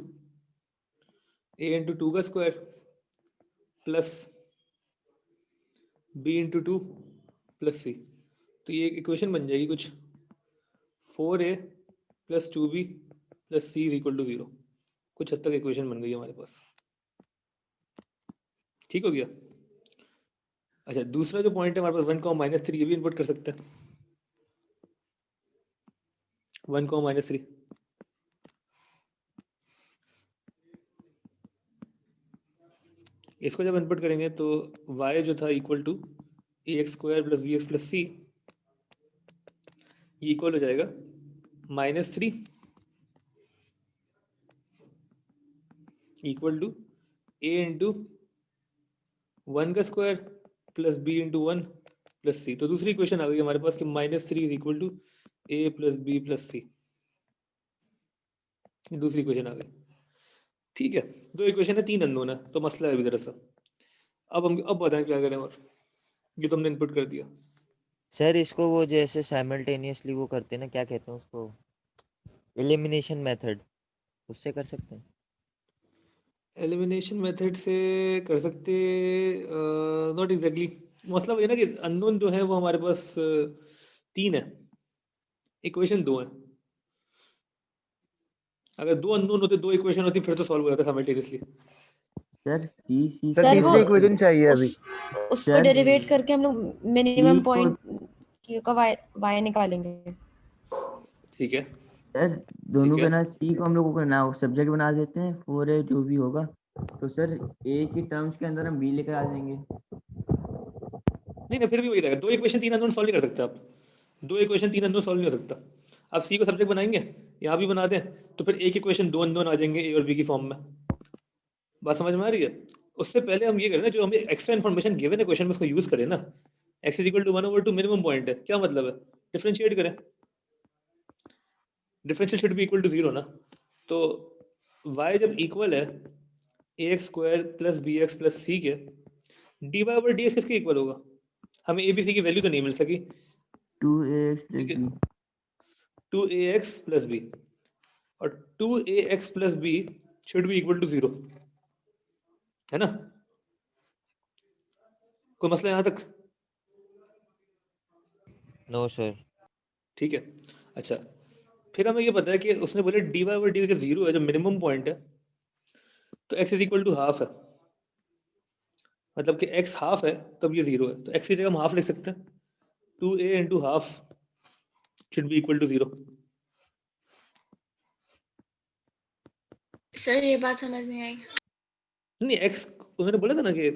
a into 2 का square plus b into 2 plus c, तो ये इक्वेशन बन जाएगी कुछ 4a plus 2b plus c is equal to 0। कुछ हद तक इक्वेशन बन गई हमारे पास, ठीक हो गया। अच्छा दूसरा जो पॉइंट है हमारे पास 1,-3, ये भी इनपुट कर सकते हैं 1,-3। इसको जब इनपुट करेंगे तो y जो था equal to ax² plus bx plus c, ये इक्वल हो जाएगा -3 इक्वल टू a इंटू 1 का square plus b into 1 plus c। तो दूसरी इक्वेशन आ गई हमारे पास कि -3 is equal to a plus b plus c, दूसरी इक्वेशन आ गई। ठीक है, 2 इक्वेशन है, 3 अननोन है, तो मसला है अभी जरा सा। अब बताएं क्या करें, और ये तुमने इनपुट कर दिया। सर इसको वो जैसे साइमल्टेनियसली वो करते हैं ना, क्या कहते हैं उसको, एलिमिनेशन मेथड, उससे कर सकते हैं? एलिमिनेशन मेथड से कर सकते, नॉट एग्जैक्टली, मतलब ये ना कि अननोन जो है वो हमारे पास 3 है, इक्वेशन 2 है। अगर 2 अननोन होते, 2 इक्वेशन होती, फिर तो सॉल्व हो जाता साइमल्टेनियसली। सर सी सी सर सर, तीसरी वो इक्वेशन चाहिए अभी। उसको सर, डेरिवेट करके हम लोग मिनिमम को- पॉइंट का y निकालेंगे। ठीक है, सर दोनों ठीक का है। ना सी को हम लोग को ना सब्जेक्ट बना देते हैं, 4 है जो भी होगा, तो सर ए की टर्म्स के अंदर हम बी लेकर आ जाएंगे। नहीं फिर भी वही रहेगा, 2 इक्वेशन 3 अननोन सॉल्व नहीं कर सकते आप, 2 इक्वेशन 3 अननोन सॉल्व नहीं हो सकता। आप सी को सब्जेक्ट बनाएंगे, यहाँ भी बना दें, तो फिर एक इक्वेशन 2 अननोन आ जाएंगे ए और बी की फॉर्म में। बात समझ में आ रही है? उससे पहले हम ये करें ना, जो हमें एक्स्ट्रा इन्फॉर्मेशन गिवन है क्वेश्चन में, उसको यूज करें ना। x is equal to 1/2 minimum point है, क्या मतलब है, डिफरेंशिएट करें, differential should be equal to 0 ना। तो y जब इक्वल है ax² plus bx plus c के, dy/dx किसके इक्वल होगा? हमें a b c की वैल्यू तो नहीं मिल सकी, 2ax ठीक है, b 2ax प्लस b, और 2ax plus b should be equal to 0, है ना? कोई मसला यहाँ तक? No sir. ठीक है। अच्छा फिर हमें ये पता है कि उसने बोले dy/dx जब 0 है, जब मिनिमम पॉइंट है, तो x is equal to half है, मतलब कि x हाफ है तब ये 0 है, तो x की जगह हम हाफ लिख सकते हैं, 2a into half should be equal to 0। Sir ये बात समझ नहीं आई। नहीं x, उन्होंने बोला था ना कि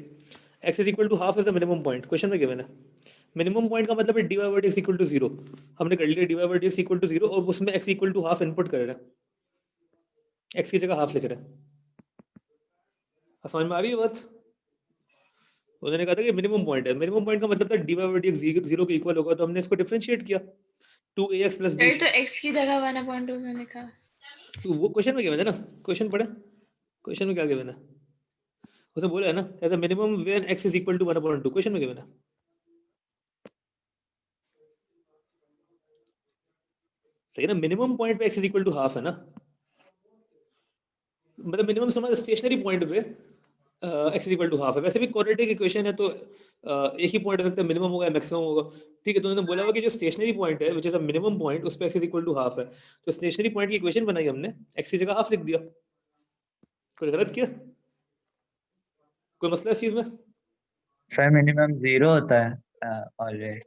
x is equal to half is the minimum point, question में गिवन है। मिनिमम पॉइंट का मतलब है dy/dx इक्वल टू 0, हमने कर लिया dy/dx इक्वल टू 0, और उसमें x equal to half input कर रहे हैं, x की जगह हाफ लिख रहे हैं। समझ में आ रही है बात? उन्होंने कहा था कि मिनिमम पॉइंट है, मिनिमम पॉइंट का मतलब था dy/dx 0 के इक्वल होगा, तो हमने इसको डिफरेंशिएट किया 2ax प्लस b। सर तो x की जगह 1/2 में लिखा। तो वो क्वेश्चन में गिवन है ना, क्वेश्चन पढ़े, क्वेश्चन में क्या गिवन है, उसने बोला है ना as a minimum when x is equal to 1/2, question में गिवन है। सही ना, मिनिमम पॉइंट पे x is equal to half है ना, मतलब मिनिमम समझ स्टेशनरी पॉइंट पे x is equal to half है। वैसे भी क्वाड्रेटिक इक्वेशन है, तो एक ही पॉइंट हो सकता है, मिनिमम होगा मैक्सिमम होगा, ठीक है। तो उन्होंने बोला हुआ कि जो स्टेशनरी पॉइंट है which is a minimum point, उस पे x is equal to half है, तो स्टेशनरी पॉइंट की इक्वेशन बनाई हमने, x की जगह हाफ लिख दिया। कोई गलत किया? कोई मसला इस चीज में? सर मिनिमम 0 होता है ऑलरेडी।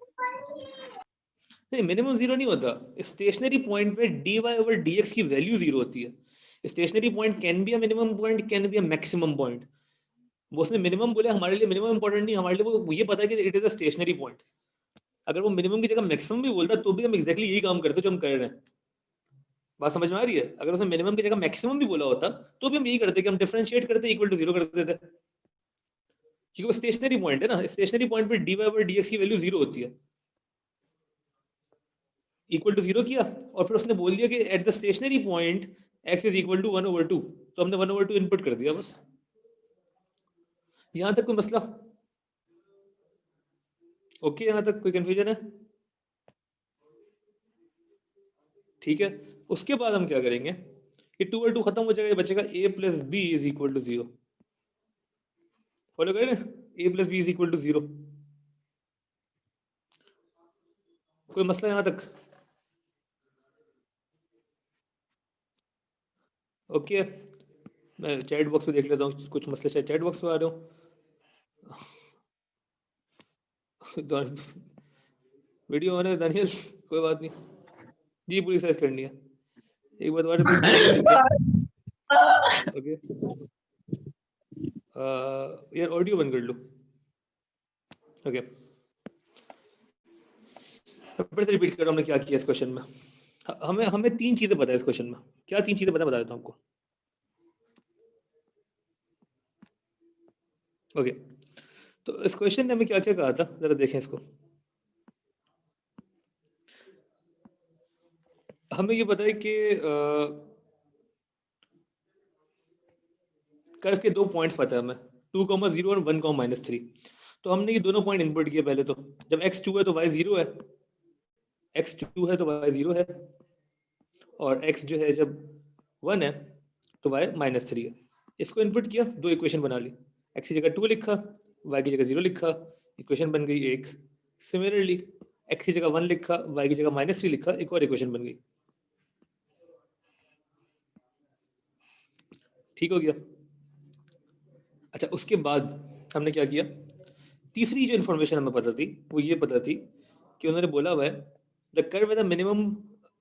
नहीं मिनिमम 0 नहीं होता, स्टेशनरी पॉइंट पे dy/dx की वैल्यू 0 होती है। Stationary point can be a minimum point, can be a maximum point. वो उसने मिनिमम बोले, हमारे लिए मिनिमम इंपॉर्टेंट नहीं, हमारे लिए वो ये पता है कि it is a stationary point. अगर वो मिनिमम की जगह मैक्सिमम भी बोलता तो भी हम एग्जैक्टली यही काम करते जो हम कर रहे हैं। बात समझ में आ रही है? अगर उसने मिनिमम की जगह मैक्सिमम भी बोला होता तो भी हम यही करते कि हम डिफरेंशिएट करते, इक्वल टू 0 कर देते। क्योंकि वो स्टेशनरी पॉइंट है ना, स्टेशनरी पॉइंट पे dy ओवर dx की वैल्यू 0 होती है, इक्वल टू 0 किया और फिर उसने बोल दिया कि at the stationary point x is equal to 1/2, तो हमने 1/2 इनपुट कर दिया बस। यहां तक कोई मसला? ओके, यहां तक कोई कंफ्यूजन है? ठीक है, उसके बाद हम क्या करेंगे कि 2/2 खत्म हो जाएगा, ये बचेगा a plus b is equal to 0। Follow करें ना, a plus b is equal to 0। कोई मसला यहां तक? ओके, मैं चैट बॉक्स में देख लेता हूँ, कुछ मसले शायद चैट बॉक्स में आ रहे हो। वीडियो ऑन है दानियल, कोई बात नहीं जी, पूरी साइज करनी है। एक बार दोबारा रिपीट ओके, यार ऑडियो बंद कर लो। ओके, फिर से रिपीट कर रहा हूँ हमने क्या किया इस क्वेश्चन में। हमें 3 चीजें पता है इस क्वेश्चन में। क्या 3 चीजें पता है, बता देता हूँ आपको। ओके, तो इस क्वेश्चन ने हमें क्या क्या कहा था, जरा देखें इसको। हमें ये पता है कि कर्व के 2 पॉइंट्स पता है हमें, 2,0 और 1,-3। तो हमने ये दोनों पॉइंट इनपुट किए पहले। तो जब x 2 है तो y 0 है, x 2 है तो y 0 है, और x जो है जब 1 है तो y -3 है। इसको इनपुट किया, 2 इक्वेशन बना ली, x की जगह 2 लिखा, y की जगह 0 लिखा, इक्वेशन बन गई एक। सिमिलरली x की जगह 1 लिखा, y की जगह -3 लिखा, एक और इक्वेशन बन गई। ठीक हो गया? अच्छा, उसके बाद हमने क्या किया, तीसरी जो इन्फॉर्मेशन हमें पता थी वो ये पता थी कि उन्होंने बोला हुआ है the curve with the minimum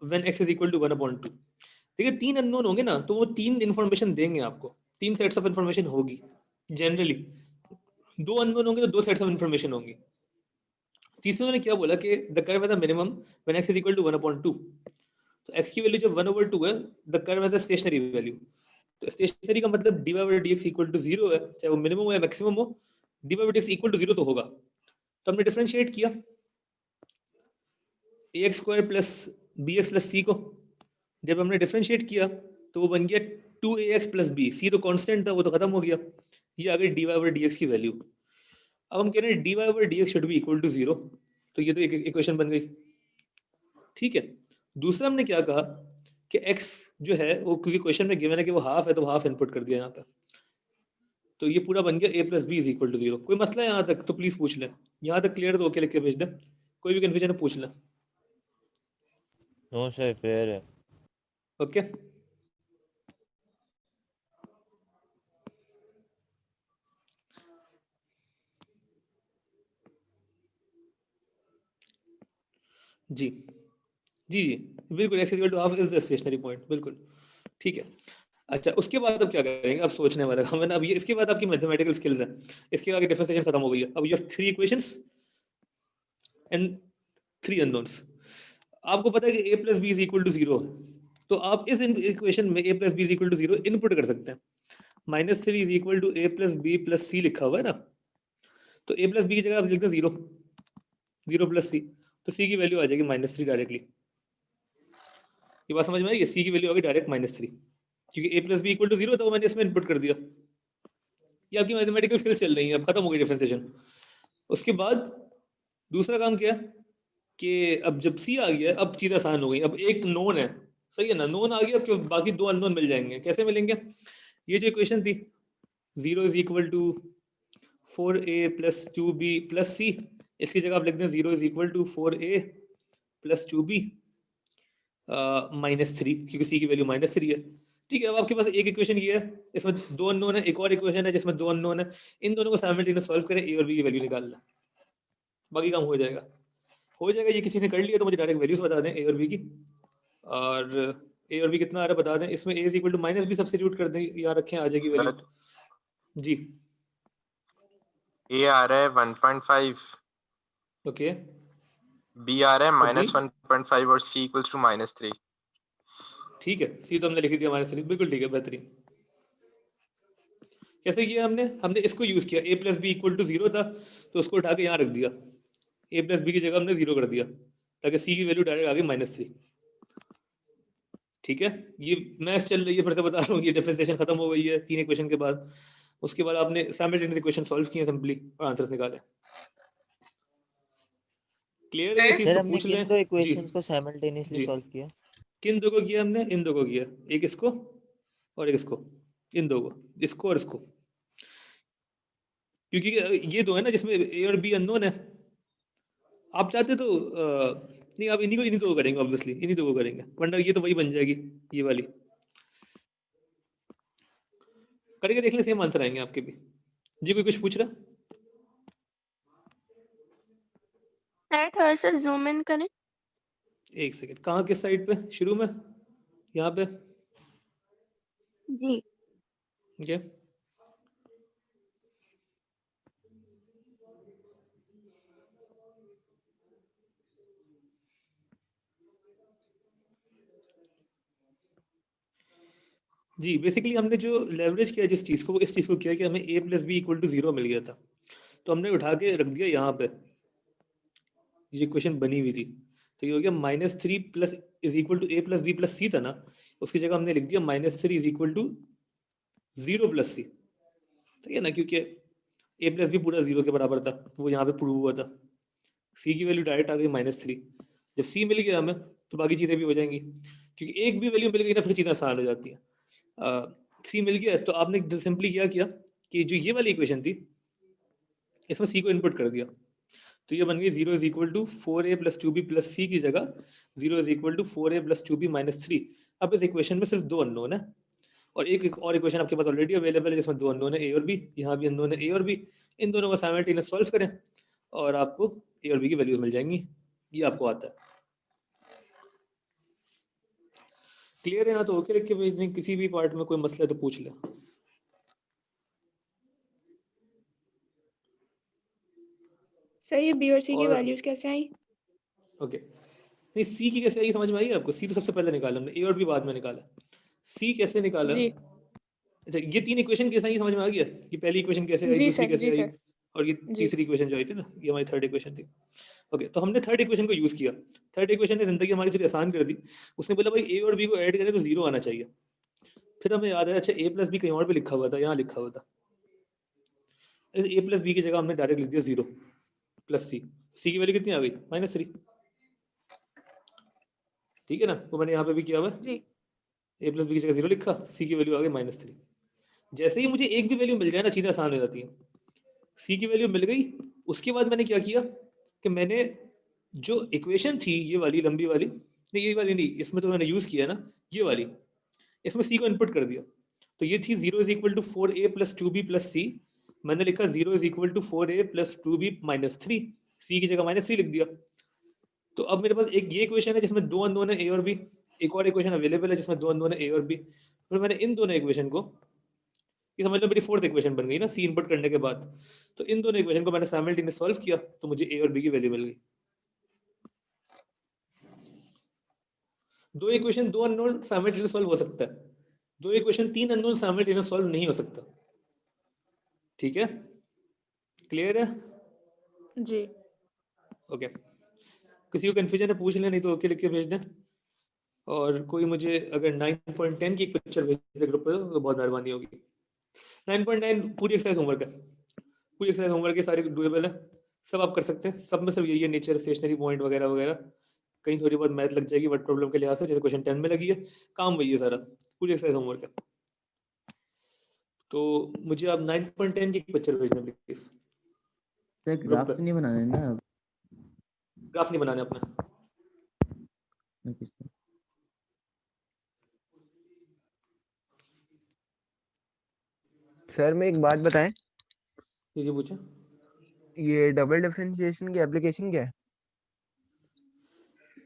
when x is equal to 1/2। देखिए 3 अननोन होंगे ना, तो वो 3 इन्फॉर्मेशन देंगे आपको, 3 सेट्स ऑफ इन्फॉर्मेशन होगी जनरली। 2 अननोन होंगे तो 2 सेट्स ऑफ इन्फॉर्मेशन होंगी। तीसरे उन्होंने क्या बोला कि the curve with the minimum when x is equal to 1/2। तो x की वैल्यू जब 1/2 है, the curve has a stationary value. तो स्टेशनरी का मतलब dy over dx equal to 0 है, चाहे वो मिनिमम हो या मैक्सिमम हो, dy over dx equal to 0 तो होगा। तो हमने डिफरेंशिएट किया ax² plus bx plus c को। जब हमने डिफरेंशिएट किया तो वो बन गया 2ax प्लस b। c तो कांस्टेंट था, वो तो खत्म हो गया, ये आ गई dy over dx की वैल्यू। अब हम कह रहे हैं dy over dx should be equal to 0, तो ये तो एक इक्वेशन बन गई। ठीक है, दूसरा हमने क्या कहा कि x जो है वो, क्योंकि क्वेश्चन में गिवन है कि वो हाफ है, तो हाफ इनपुट कर दिया यहाँ पे, तो ये पूरा बन गया a plus b is equal to 0। कोई मसला है यहाँ तक तो प्लीज पूछ लें, यहाँ तक क्लियर तो ओके लिख के भेज दें, कोई भी कंफ्यूजन है पूछ लें। नो सर, क्लियर है। ओके, जी जी जी बिल्कुल, x equal to half is the stationary point, बिल्कुल ठीक है। अच्छा, उसके बाद अब क्या करेंगे, अब सोचने वाला काम है ना। अब ये इसके बाद आपकी मैथमेटिकल स्किल्स है, इसके आगे डिफरेंशिएशन खत्म हो गई है। अब you have 3 equations and 3 unknowns. आपको पता है कि a plus b is equal to 0, तो आप इस इक्वेशन में a plus b is equal to 0 input कर सकते हैं। -3 is equal to a plus b plus c लिखा हुआ है ना, तो a प्लस बी की जगह आप लिखते हैं 0, 0 प्लस c, तो c की वैल्यू आ जाएगी -3 डायरेक्टली। ये बात समझ में आई? c की वैल्यू आ गई डायरेक्ट -3, क्योंकि a plus b equal to 0 तो मैंने इसमें इनपुट कर दिया। ये आपकी मैथमेटिकल स्किल्स चल रही हैं, अब खत्म हो गई डिफरेंशिएशन। उसके बाद दूसरा काम क्या कि अब जब c आ गया, अब चीज़ आसान हो गई। अब एक नोन है, सही है ना, नोन आ गया, क्यों बाकी 2 अननोन मिल जाएंगे। कैसे मिलेंगे? ये जो इक्वेशन थी 0 is equal to 4a plus 2b plus c, इसकी जगह आप लिखते हैं 0 is equal to 4a plus 2b -3, क्योंकि c की वैल्यू -3 है। ठीक है, अब आपके पास एक इक्वेशन ये है, इसमें 2 अननोन है, एक और इक्वेशन है जिसमें 2 अननोन है। इन दोनों को साइमल्टेनियस सॉल्व करें, a और b की वैल्यू निकाल लें, बाकी काम हो जाएगा। ये किसी ने कर लिया तो मुझे डायरेक्ट वैल्यूज बता दें a और b की, और a और b कितना आ रहा है बता दें। इसमें a is equal to -b substitute कर दें, यहाँ रखें, आ जाएगी वैल्यू जी। a आ रहा है 1.5, ओके, b आ रहा है और b -1.5 और c इक्वल्स टू -3। ठीक है, c तो हमने लिख दिया -3, बिल्कुल ठीक है, बेहतरीन। कैसे किया हमने इसको यूज किया, a plus b equal to 0 था तो उसको उठा के यहाँ रख दिया, a प्लस बी की जगह हमने 0 कर दिया ताकि c की वैल्यू डायरेक्ट आ गई -3। ठीक है, ये मैथ्स चल रही है, फिर से बता रहा हूँ, ये डिफरेंशिएशन खत्म हो गई है 3 इक्वेशन के बाद। उसके बाद आपने साइमल्टेनियस इक्वेशन सॉल्व किए सिंपली और आंसर्स निकाले। क्लियर है ये चीज? सर तो हमने पूछ लें किन दो जी इक्वेशन को साइमल्टेनियसली जी। सॉल्व किया? किन दो को किया हमने? इन दो को किया, एक इसको और एक इसको, इन दो को, इसको और इसको, क्योंकि ये दो है ना जिसमें ए और बी अननोन है। आप चाहते तो नहीं, आप इन्हीं दो को करेंगे, ऑब्वियसली इन्हीं दो को करेंगे, वरना ये तो वही बन जाएगी ये वाली। करके देख ले, सेम आंसर आएंगे आपके भी। जी कोई कुछ पूछ रहा? सर थोड़ा सा जूम इन करें। एक सेकंड, कहाँ किस साइड पे? शुरू में यहाँ पे? जी ओके जी। बेसिकली हमने जो लेवरेज किया जिस चीज को, इस चीज को किया कि हमें a plus b equal to 0 मिल गया था, तो हमने उठा के रख दिया यहाँ पे, ये इक्वेशन बनी हुई थी, तो ये हो गया -3 plus is equal to a plus b plus c था ना, उसकी जगह हमने लिख दिया -3 is equal to 0 plus c. सही है ना, क्योंकि a प्लस बी पूरा 0 के बराबर था, वो यहाँ पे प्रूव हुआ था। c की वैल्यू डायरेक्ट आ गई -3। जब c मिल गया हमें तो बाकी चीजें भी हो जाएंगी, क्योंकि एक भी वैल्यू मिल गई ना फिर चीजें आसान हो जाती है। c मिल गया तो आपने सिंपली क्या किया कि जो ये वाली इक्वेशन थी इसमें c को इनपुट कर दिया, तो ये बन गई 0 is equal to 4a plus 2b plus c की जगह 0 is equal to 4a plus 2b minus 3। अब इस इक्वेशन में सिर्फ दो अननोन है और एक और इक्वेशन आपके पास ऑलरेडी अवेलेबल है जिसमें दो अननोन है, a और b। यहाँ भी अननोन है a और b, इन दोनों को साइमल्टेनियस सॉल्व करें और आपको a और b की वैल्यूज मिल जाएंगी। ये आपको आता है। क्लियर है ना? तो ओके लिख के भेज दें, किसी भी पार्ट में कोई मसला है तो पूछ ले। सर ये बी और सी की और वैल्यूज कैसे आई? ओके नहीं, सी की कैसे आई समझ में आई आपको? सी तो सबसे पहले निकाला हमने, ए और बी बाद में निकाला। सी कैसे निकाला? जी अच्छा, ये तीन इक्वेशन कैसे आई समझ में आ गया कि पहली इक्वेशन कैसे आई, जी दूसरी सर, कैसे जी आई सर, और ये जी तीसरी इक्वेशन जो आई थी ना, ये हमारी थर्ड इक्वेशन थी। ओके, तो हमने थर्ड इक्वेशन को यूज किया। थर्ड इक्वेशन ने जिंदगी हमारी थोड़ी आसान कर दी। उसने बोला भाई ए और बी को ऐड करें तो 0 आना चाहिए। फिर हमें याद आया, अच्छा ए प्लस बी कहीं और भी लिखा हुआ था, यहाँ लिखा हुआ था। ए प्लस बी की जगह हमने डायरेक्ट लिख दिया 0 प्लस सी। सी की वैल्यू कितनी आ गई? -3। ठीक है ना, वो मैंने यहाँ पे भी किया हुआ है। जी ए प्लस बी की जगह 0 लिखा, सी की वैल्यू आ गई -3। जैसे ही मुझे एक भी वैल्यू मिल जाए ना, चीजें आसान हो जाती है। सी की वैल्यू मिल गई, उसके बाद मैंने क्या किया कि मैंने जो इक्वेशन थी ये वाली लंबी वाली, नहीं ये वाली नहीं, इसमें तो मैंने यूज किया ना ये वाली, इसमें सी को इनपुट कर दिया। तो ये थी 0 is equal to 4a plus 2b plus सी। मैंने लिखा 0 is equal to 4a plus 2b minus 3, सी की जगह -3 लिख दिया। तो अब मेरे पास एक ये इक्वेशन है जिसमें दो अननोन है a और b, एक और इक्वेशन अवेलेबल है जिसमें दो अननोन है a और b। फिर मैंने इन दोनों इक्वेशन को, ये समझ लो मेरी फोर्थ इक्वेशन बन गई ना सी इनपुट करने के बाद, तो इन दोनों इक्वेशन को मैंने साइमल्टेनियस सॉल्व किया तो मुझे a और b की वैल्यू मिल गई। दो इक्वेशन दो अननोन साइमल्टेनियस सॉल्व हो सकता है, दो इक्वेशन तीन अननोन साइमल्टेनियस सॉल्व नहीं हो सकता। ठीक है, क्लियर है? जी ओके, किसी को कंफ्यूजन है पूछ लें, नहीं तो ओके लिख के भेज दें। और कोई मुझे अगर 9.10 की एक पिक्चर भेज दे ग्रुप पे तो बहुत मेहरबानी होगी। 9.9 पूरी एक्सरसाइज होमवर्क है, पूरी एक्सरसाइज होमवर्क है, सारी डुएबल है, सब आप कर सकते हैं। सब में सिर्फ यही है, नेचर, स्टेशनरी पॉइंट वगैरह वगैरह। कहीं थोड़ी बहुत मैथ लग जाएगी वर्ड प्रॉब्लम के लिहाज से, जैसे क्वेश्चन 10 में लगी है, काम वही है सारा, पूरी एक्सरसाइज होमवर्क है। तो मुझे आप 9.10 की पिक्चर भेजना प्लीज। सर ग्राफ तो नहीं बनाना है ना? ग्राफ नहीं बनाने अपना। Okay sir. सर मैं एक बात बताएं, जी पूछे। ये डबल डिफरेंशिएशन की एप्लीकेशन क्या है?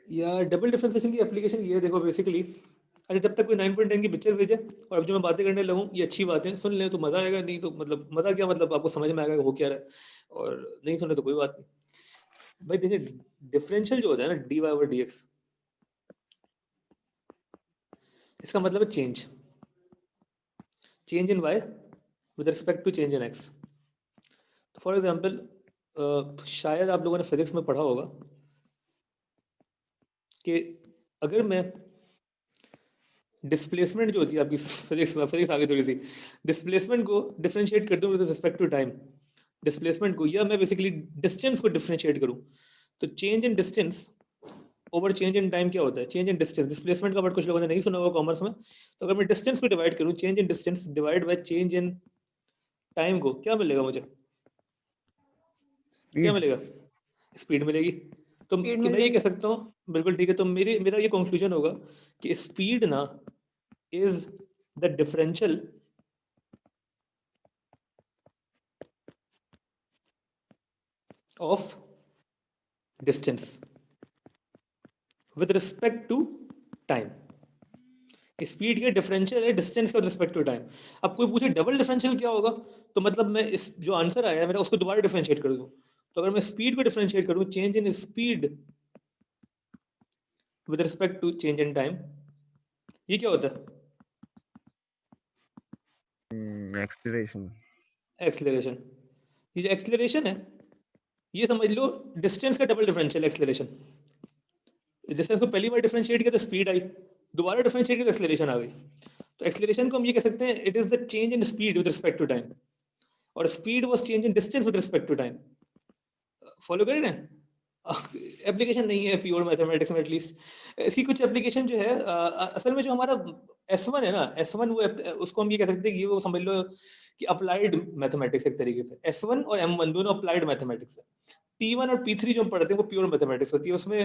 या डबल डिफरेंशिएशन की एप्लीकेशन ये है, देखो बेसिकली, अच्छा जब तक कोई 9.10 की पिक्चर भेजे और अब जो मैं बातें करने लगूँ ये अच्छी बातें सुन लें तो मजा आएगा, नहीं तो मतलब मजा क्या, मतलब आपको समझ में आएगा कि हो क्या रहा है, और नहीं सुने तो कोई बात नहीं। भाई देखिए, डिफरेंशियल जो होता है ना dy ओवर dx, इसका मतलब है change, change in y with respect to change in x. For example शायद आप लोगों ने फिजिक्स में पढ़ा होगा कि अगर मैं डिस्प्लेसमेंट जो होती है आपकी फिजिक्स आगे थोड़ी सी, डिस्प्लेसमेंट को डिफरेंशिएट कर दूं with respect to time, displacement को, या मैं बेसिकली डिस्टेंस को डिफरेंशिएट करूं, तो change in distance over change in time क्या होता है? चेंज इन डिस्टेंस, डिस्प्लेसमेंट का वर्ड कुछ लोगों ने नहीं सुना होगा कॉमर्स में, तो अगर मैं डिस्टेंस को डिवाइड करूं, change in distance divide by change in time को, क्या मिलेगा मुझे? क्या मिलेगा? स्पीड मिलेगी। तो Speed कि मैं ये मिलेगी। कह सकता हूँ, बिल्कुल ठीक है, तो मेरा ये कंक्लूजन होगा कि स्पीड ना is the differential of distance with respect to time. Speed के डिफरेंशियल है डिस्टेंस का विद रिस्पेक्ट टू टाइम। अब कोई पूछे डबल डिफरेंशियल क्या होगा, तो मतलब मैं इस जो आंसर आया है मेरा उसको दोबारा डिफरेंशिएट कर दूं। तो अगर मैं स्पीड को डिफरेंशिएट करूं, change in speed with respect to change in time, ये क्या होता है? एक्सीलरेशन। एक्सीलरेशन। ये जो एक्सीलरेशन है ये समझ लो डिस्टेंस का डबल डिफरेंशियल एक्सीलरेशन। डिस्टेंस को पहली बार डिफरेंशिएट किया तो स्पीड आई, दोबारा डिफरेंशिएट किया तो एक्सीलरेशन आ गई। तो एक्सीलरेशन को हम ये कह सकते हैं it is the change in speed with respect to time, और speed was change in distance with respect to time. Follow करें ना? एप्लीकेशन नहीं है प्योर मैथमेटिक्स में, एटलीस्ट इसकी कुछ एप्लीकेशन जो है असल में जो हमारा S1 है ना, S1 वो उसको हम ये कह सकते हैं कि वो समझ लो कि अप्लाइड मैथमेटिक्स एक तरीके से। S1 और M1 दोनों अप्लाइड मैथमेटिक्स है। P1 और P3 जो हम पढ़ते हैं वो प्योर मैथमेटिक्स होती है, उसमें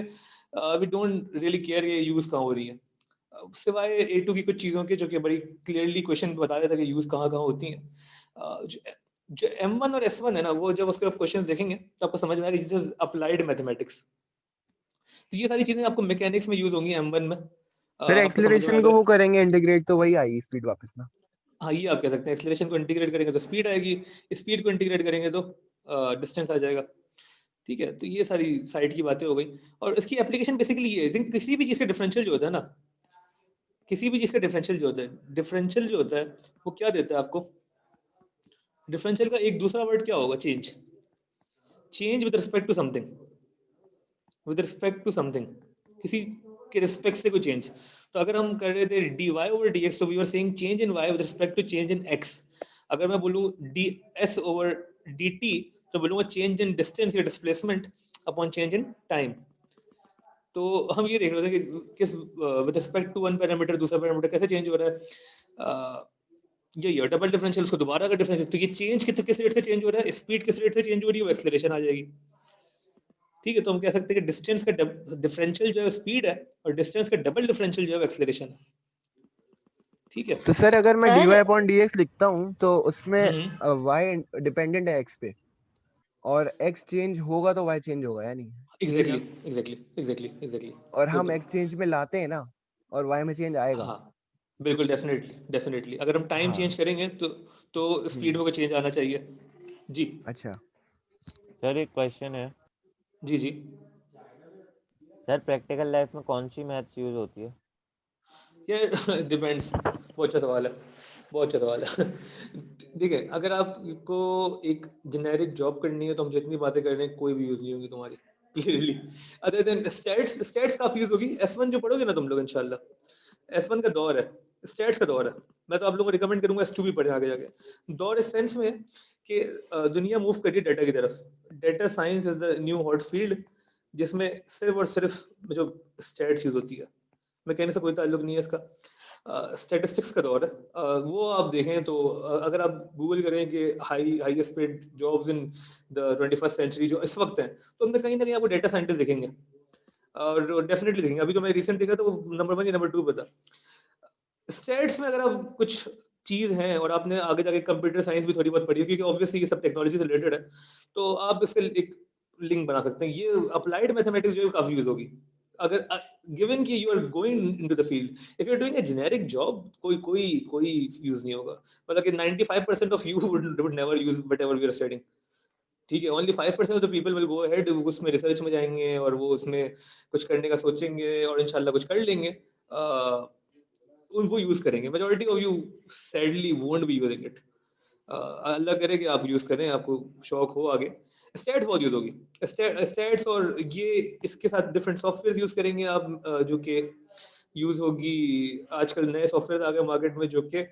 वी डोंट रियली केयर ये यूज कहाँ हो रही है, सिवाय A2 की कुछ चीजों के जो कि बड़ी क्लियरली क्वेश्चन बता देता है कि यूज कहाँ कहाँ होती है। जो M1 और S1 है ना, वो जब उसके आप क्वेश्चंस देखेंगे तो आपको समझ में आएगा दिस इज अप्लाइड मैथमेटिक्स। तो ये सारी चीजें आपको मैकेनिक्स में यूज होंगी M1 में। फिर आपको समझ में एक्सीलरेशन को आएगा। वो करेंगे इंटीग्रेट तो वही आएगी स्पीड वापस ना। हाँ, ये आप कह सकते हैं एक्सीलरेशन को इंटीग्रेट करेंगे तो स्पीड आएगी, स्पीड को इंटीग्रेट करेंगे तो डिस्टेंस आ जाएगा। ठीक है, तो ये सारी साइड की बातें हो गई। और इसकी एप्लीकेशन बेसिकली ये है, किसी भी चीज का डिफरेंशियल जो होता है ना, किसी भी चीज का डिफरेंशियल जो होता है, डिफरेंशियल जो होता है वो क्या देता है आपको? डिफरेंशियल का एक दूसरा वर्ड क्या होगा? Change. Change with respect to something, with respect to something, किसी के रिस्पेक्ट से कोई चेंज। तो अगर हम कर रहे थे dy ओवर dx, तो we are saying change in y with respect to change in x। अगर मैं बोलूं ds ओवर dt, तो बोलूंगा चेंज इन डिस्टेंस या displacement upon change in time. तो हम ये देख रहे थे कि किस with respect to one parameter दूसरा पैरामीटर कैसे चेंज हो रहा है। ये डबल डिफरेंशियल, उसको दोबारा अगर डिफरेंशियल, तो ये चेंज किस रेट से चेंज हो रहा है, स्पीड किस रेट से चेंज हो रही है, वो एक्सीलरेशन आ जाएगी। ठीक है, तो हम कह सकते हैं कि डिस्टेंस का डिफरेंशियल जो है स्पीड है, और डिस्टेंस का डबल डिफरेंशियल जो है एक्सीलरेशन है। ठीक है, तो सर अगर मैं सर dy अपॉन dx लिखता हूँ तो उसमें y डिपेंडेंट है x पे, और x चेंज होगा तो y चेंज होगा, यानी यही ना? एग्जैक्टली। और हम x चेंज में लाते हैं ना, और y में चेंज आएगा। हाँ बिल्कुल, डेफिनेटली अगर हम टाइम हाँ। चेंज करेंगे तो स्पीड में कोई चेंज आना चाहिए जी। अच्छा सर एक क्वेश्चन है जी जी। सर, प्रैक्टिकल लाइफ में कौन सी मैथ्स यूज होती है? ये डिपेंड्स, बहुत अच्छा सवाल है, बहुत अच्छा सवाल है। देखिए, अगर आपको एक जेनेरिक जॉब करनी है तो हम जितनी बातें कर रहे हैं कोई भी यूज नहीं होगी तुम्हारी, क्लियरली। अदर देन स्टैट्स काफी यूज होगी। S1 जो पढ़ोगे ना तुम लोग इंशाल्लाह, S1 का दौर है, स्टैट्स का दौर है। मैं तो आप लोगों को रिकमेंड करूंगा S2 भी पढ़े आगे जाके। दौर इस सेंस में कि दुनिया मूव कर रही है डाटा की तरफ। Data science is the new hot field, जिसमें सिर्फ और सिर्फ जो स्टैट्स यूज होती है, मैकेनिक्स से कोई ताल्लुक नहीं है इसका। स्टैटिस्टिक्स का दौर है। वो आप देखें तो अगर आप गूगल करें कि highest paid jobs in the 21st century जो इस वक्त हैं, तो हमने कहीं ना कहीं आपको डेटा साइंटिस्ट दिखेंगे, और डेफिनेटली दिखेंगे। अभी जो मैं रिसेंट देखा तो वो नंबर 1 या नंबर 2 पे था। स्टैट्स में अगर आप कुछ चीज है और आपने आगे जाके कंप्यूटर साइंस भी थोड़ी बहुत पढ़ी है, क्योंकि ऑब्वियसली ये सब टेक्नोलॉजी से रिलेटेड है, तो आप इससे एक लिंक बना सकते हैं। ये अप्लाइड मैथमेटिक्स जो है काफी यूज होगी अगर गिवन कि you are going into the field. If you are doing a generic job, कोई यूज नहीं होगा। मतलब कि 95% of you would never use whatever we are studying. ठीक है, only 5% of the people will go ahead, उसमें research में जाएंगे और वो उसमें कुछ करने का सोचेंगे और इंशाल्लाह कुछ कर लेंगे, उनको यूज करेंगे। Majority of you sadly won't be using it. अल्लाह करे कि आप यूज करें, आपको शौक हो आगे। स्टैट्स बहुत यूज होगी, स्टैट्स, और ये इसके साथ डिफरेंट सॉफ्टवेयर यूज करेंगे आप, जो कि यूज होगी। आजकल नए सॉफ्टवेयर आ गए मार्केट में जो कि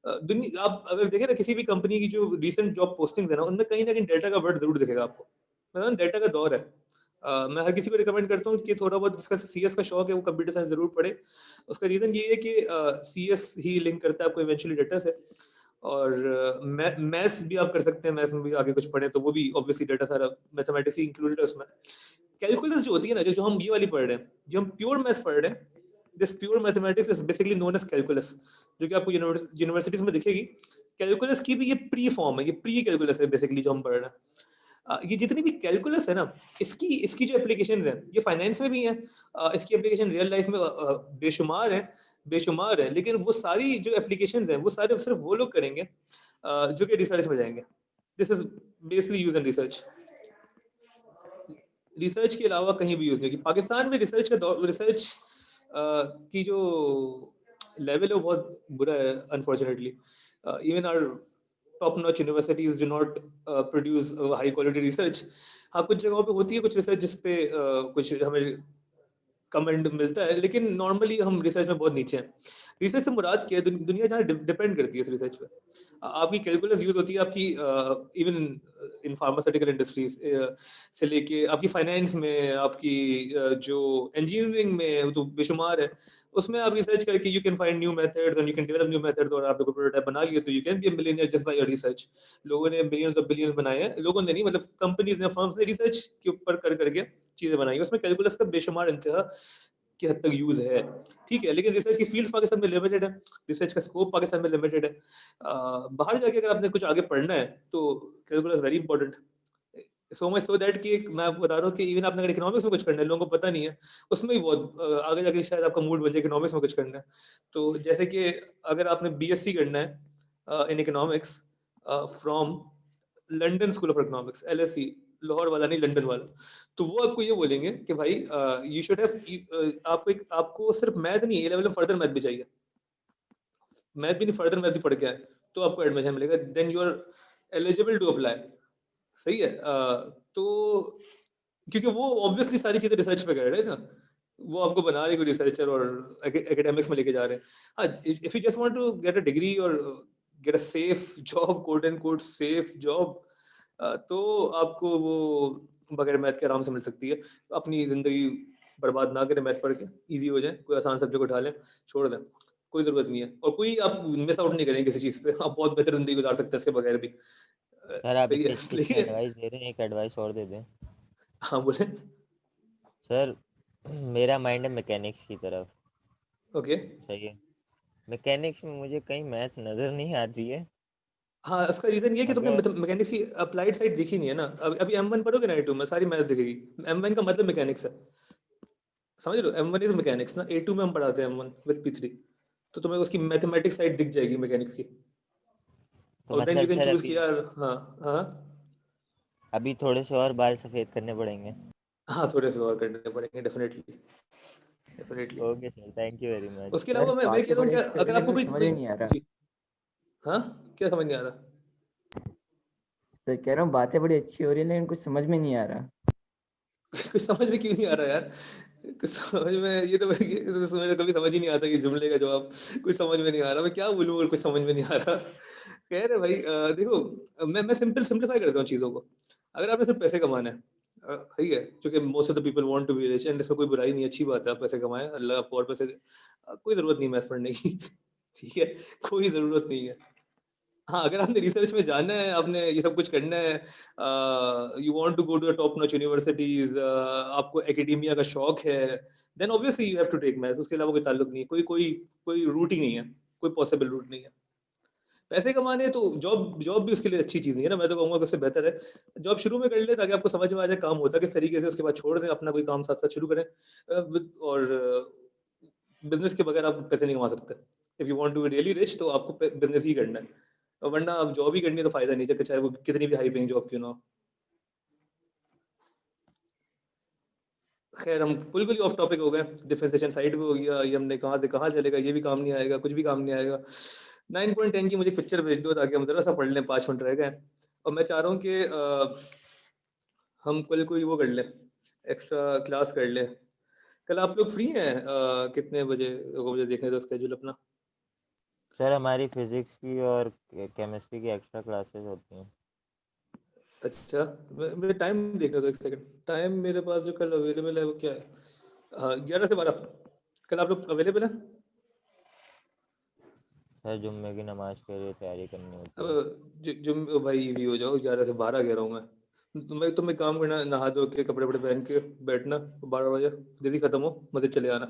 दुनिया, आप अगर देखें ना किसी भी कंपनी की जो रिसेंट जॉब पोस्टिंग्स है ना, उनमें कहीं ना कहीं डेटा का वर्ड जरूर दिखेगा आपको, मतलब डेटा का दौर है। मैं हर किसी को रिकमेंड करता हूँ कि थोड़ा बहुत जिसका सीएस का शौक है वो कंप्यूटर साइंस जरूर पढ़े। उसका रीजन ये है कि सीएस ही लिंक करता है आपको इवेंचुअली डेटा से, और मैथ्स भी आप कर सकते हैं, मैथ्स में भी आगे कुछ पढ़े तो वो भी ऑब्वियसली डेटा सारा मैथमेटिक्स ही इंक्लूडेड है उसमें। कैलकुलस जो होती है ना, जो हम ये वाली पढ़ रहे हैं, जो हम प्योर मैथ्स पढ़ रहे हैं, this pure mathematics is basically known as calculus, जो कि आपको यूनिवर्सिटीज में दिखेगी। कैलकुलस की भी ये प्री फॉर्म है, ये प्री कैलकुलस है बेसिकली जो हम पढ़ रहे हैं। ये जितनी भी कैलकुलस है ना, इसकी जो एप्लीकेशन है ये फाइनेंस में भी है, इसकी एप्लीकेशन रियल लाइफ में बेशुमार है, लेकिन वो सारी जो एप्लीकेशन है वो सारे सिर्फ वो लोग करेंगे जो कि रिसर्च में जाएंगे। This is basically use in research. Research के अलावा कहीं भी यूज नहीं होगी। पाकिस्तान में रिसर्च की जो लेवल है वो बहुत बुरा है unfortunately. Even our top notch universities do not produce high quality research. हाँ, कुछ जगहों पे होती है कुछ रिसर्च जिसपे कुछ हमें कमेंट मिलता है, लेकिन नॉर्मली हम रिसर्च में बहुत नीचे हैं। रिसर्च से मुराद क्या है, दुनिया जहाँ डिपेंड करती है इस रिसर्च पे। आपकी कैलकुलस यूज होती है आपकी इवन इन फार्मास्यूटिकल इंडस्ट्रीज से लेके आपकी फाइनेंस में, आपकी जो इंजीनियरिंग में, वो तो बेशुमार है। उसमें आप रिसर्च करके you can find new methods and you can develop new methods, और आपने कोई प्रोटोटाइप बना लिया तो you can be a millionaire just by your research. लोगों ने बिलियंस ऑफ बिलियंस बनाए हैं, लोगों ने नहीं, मतलब कंपनीज ने, फर्म्स ने रिसर्च के ऊपर कर करके चीजें बनाई है। उसमें कैलकुलस का बेशुमार इंतहा की हद तक यूज है, ठीक है, लेकिन रिसर्च की फील्ड पाकिस्तान में लिमिटेड है, रिसर्च का स्कोप पाकिस्तान में लिमिटेड है। बाहर जाके अगर आपने कुछ आगे पढ़ना है तो calculus very important. So much so that कि मैं आपको बता रहा हूँ कि इवन आपने अगर इकोनॉमिक्स में कुछ करना है, लोगों को पता नहीं है, उसमें भी बहुत आगे जाके शायद आपका मूड बन जाए इकोनॉमिक्स में कुछ करना है। तो जैसे कि अगर आपने बीएससी करना है in economics from London school of economics, LSE, Lahore वाला नहीं, लंदन वाला, तो वो आपको ये बोलेंगे कि भाई यू शुड हैव, आपको सिर्फ मैथ नहीं, A लेवल में फर्दर मैथ भी चाहिए, मैथ भी नहीं फर्दर मैथ भी पढ़ के आए तो आपको एडमिशन मिलेगा, then you are eligible to apply. सही है। तो क्योंकि वो ऑब्वियसली सारी चीजें रिसर्च पे कर रहे हैं ना, वो आपको बना रहे कोई रिसर्चर और एकेडमिक्स में लेके जा रहे हैं। हाँ, if you just want to get a degree और get a safe job, quote and quote safe job, तो आपको वो बगैर मैथ के आराम से मिल सकती है। अपनी जिंदगी बर्बाद ना करें मैथ पढ़ के, इजी हो जाए, कोई आसान सब्जेक्ट उठा लें, छोड़ दें, कोई जरूरत नहीं है। और कोई आप मिस आउट नहीं करेंगे किसी चीज पे, आप बहुत बेहतर जिंदगी गुजार सकते हैं इसके बगैर भी। सर आप सही है, इतनी लेकिन एडवाइस दे रहे हैं, एक एडवाइस और दे दें। हाँ बोले। सर मेरा माइंड है मैकेनिक्स की तरफ। ओके। सही है, मैकेनिक्स में मुझे कहीं मैथ्स नजर नहीं आती है। हाँ, इसका रीजन ये है कि तुमने अगर मैकेनिक्स की अप्लाइड साइड देखी नहीं है ना। अभी M1 पढ़ोगे ना, A2 में सारी मैथ दिखेगी। M1 का मतलब मैकेनिक्स है, समझ लो, M1 इज मैकेनिक्स ना, A2 में हम पढ़ाते हैं M1 विद P3, तो तुम्हें उसकी मैथमेटिक्स साइड दिख जाएगी मैकेनिक्स की, तो और देन यू मतलब कैन सर चूज अभी कि यार। हाँ हाँ अभी थोड़े से और बाल सफेद करने पड़ेंगे। हाँ, थोड़े से और करने पड़ेंगे definitely, definitely. Okay sir, thank you very much. उसके सर अलावा मैं बातें कह रहा हूँ बड़ी कि अच्छी हो रही अगर है आपको लेकिन कोई कुछ समझ ही नहीं आ रहा। जी, हाँ, क्या समझ नहीं आ रहा? सर कह रहा हूँ बातें बड़ी अच्छी हो रही है लेकिन कुछ समझ में नहीं आ रहा। कुछ समझ में क्यों नहीं आ रहा यार? कुछ समझ में, ये तो मुझे कभी समझ ही नहीं आता कि जुमले का जवाब कुछ समझ में नहीं आ रहा, मैं क्या बोलूँ और कुछ समझ में नहीं आ रहा। कह रहे भाई देखो, मैं सिंपलीफाई करता हूँ चीजों को। अगर आपने सिर्फ पैसे कमाना है, सही है, क्योंकि most of the people want to be rich and इसमें कोई बुराई नहीं, अच्छी बात है, आप पैसे कमाएं, अल्लाह आपको और पैसे दे, कोई जरूरत नहीं मैथ्स पढ़ने की। ठीक है, कोई जरूरत नहीं है। हाँ, अगर आपने रिसर्च में जाना है, आपने ये सब कुछ करना है, you want to go to the top notch universities, आपको एकेडेमिया का शौक है, then obviously you have to take maths. उसके अलावा कोई ताल्लुक नहीं है, कोई रूट ही नहीं है, कोई पॉसिबल रूट नहीं है। पैसे कमाने तो जॉब भी उसके लिए अच्छी चीज नहीं है ना, मैं तो कहूंगा कि उससे बेहतर है जॉब शुरू में कर ले ताकि आपको समझ में आ जाए काम होता किस तरीके से, उसके बाद छोड़ दें, अपना कोई काम साथ साथ शुरू करें। और बिजनेस के बगैर आप पैसे नहीं कमा सकते। If you want to be really rich तो आपको बिजनेस ही करना है, और वरना आप जॉब ही करनी है तो फायदा नहीं, चाहे वो कितनी भी हाई पेइंग जॉब क्यों ना हो। खैर, हम बिल्कुल ही ऑफ टॉपिक हो गए, डिफरेंशिएशन साइड पे हो गया, ये हमने कहाँ से कहाँ चलेगा, ये भी काम नहीं आएगा, कुछ भी काम नहीं आएगा। 9.10 की मुझे पिक्चर भेज दो ताकि हम जरा सा पढ़ लें, 5 मिनट रह गए। और मैं चाह रहा हूँ कि हम कल कोई वो कर लें, एक्स्ट्रा क्लास कर लें। कल आप लोग फ्री हैं? कितने बजे मुझे देखने दो स्केड्यूल अपना। सर हमारी फिजिक्स की और केमिस्ट्री की एक्स्ट्रा क्लासेस होती हैं। अच्छा, मेरे टाइम देखने दो एक सेकंड। टाइम मेरे पास जो कल अवेलेबल है वो क्या है? हाँ, 11 से 12 कल आप लोग अवेलेबल हैं? सर जुम्मे की नमाज के लिए तैयारी करनी होती है। अब जुम भाई इजी हो जाओ, 11 से 12 कह रहा हूँ मैं। तुम्हें काम करना, नहा धो के कपड़े वपड़े पहन के बैठना, 12 बजे जल्दी खत्म हो, मस्जिद चले आना।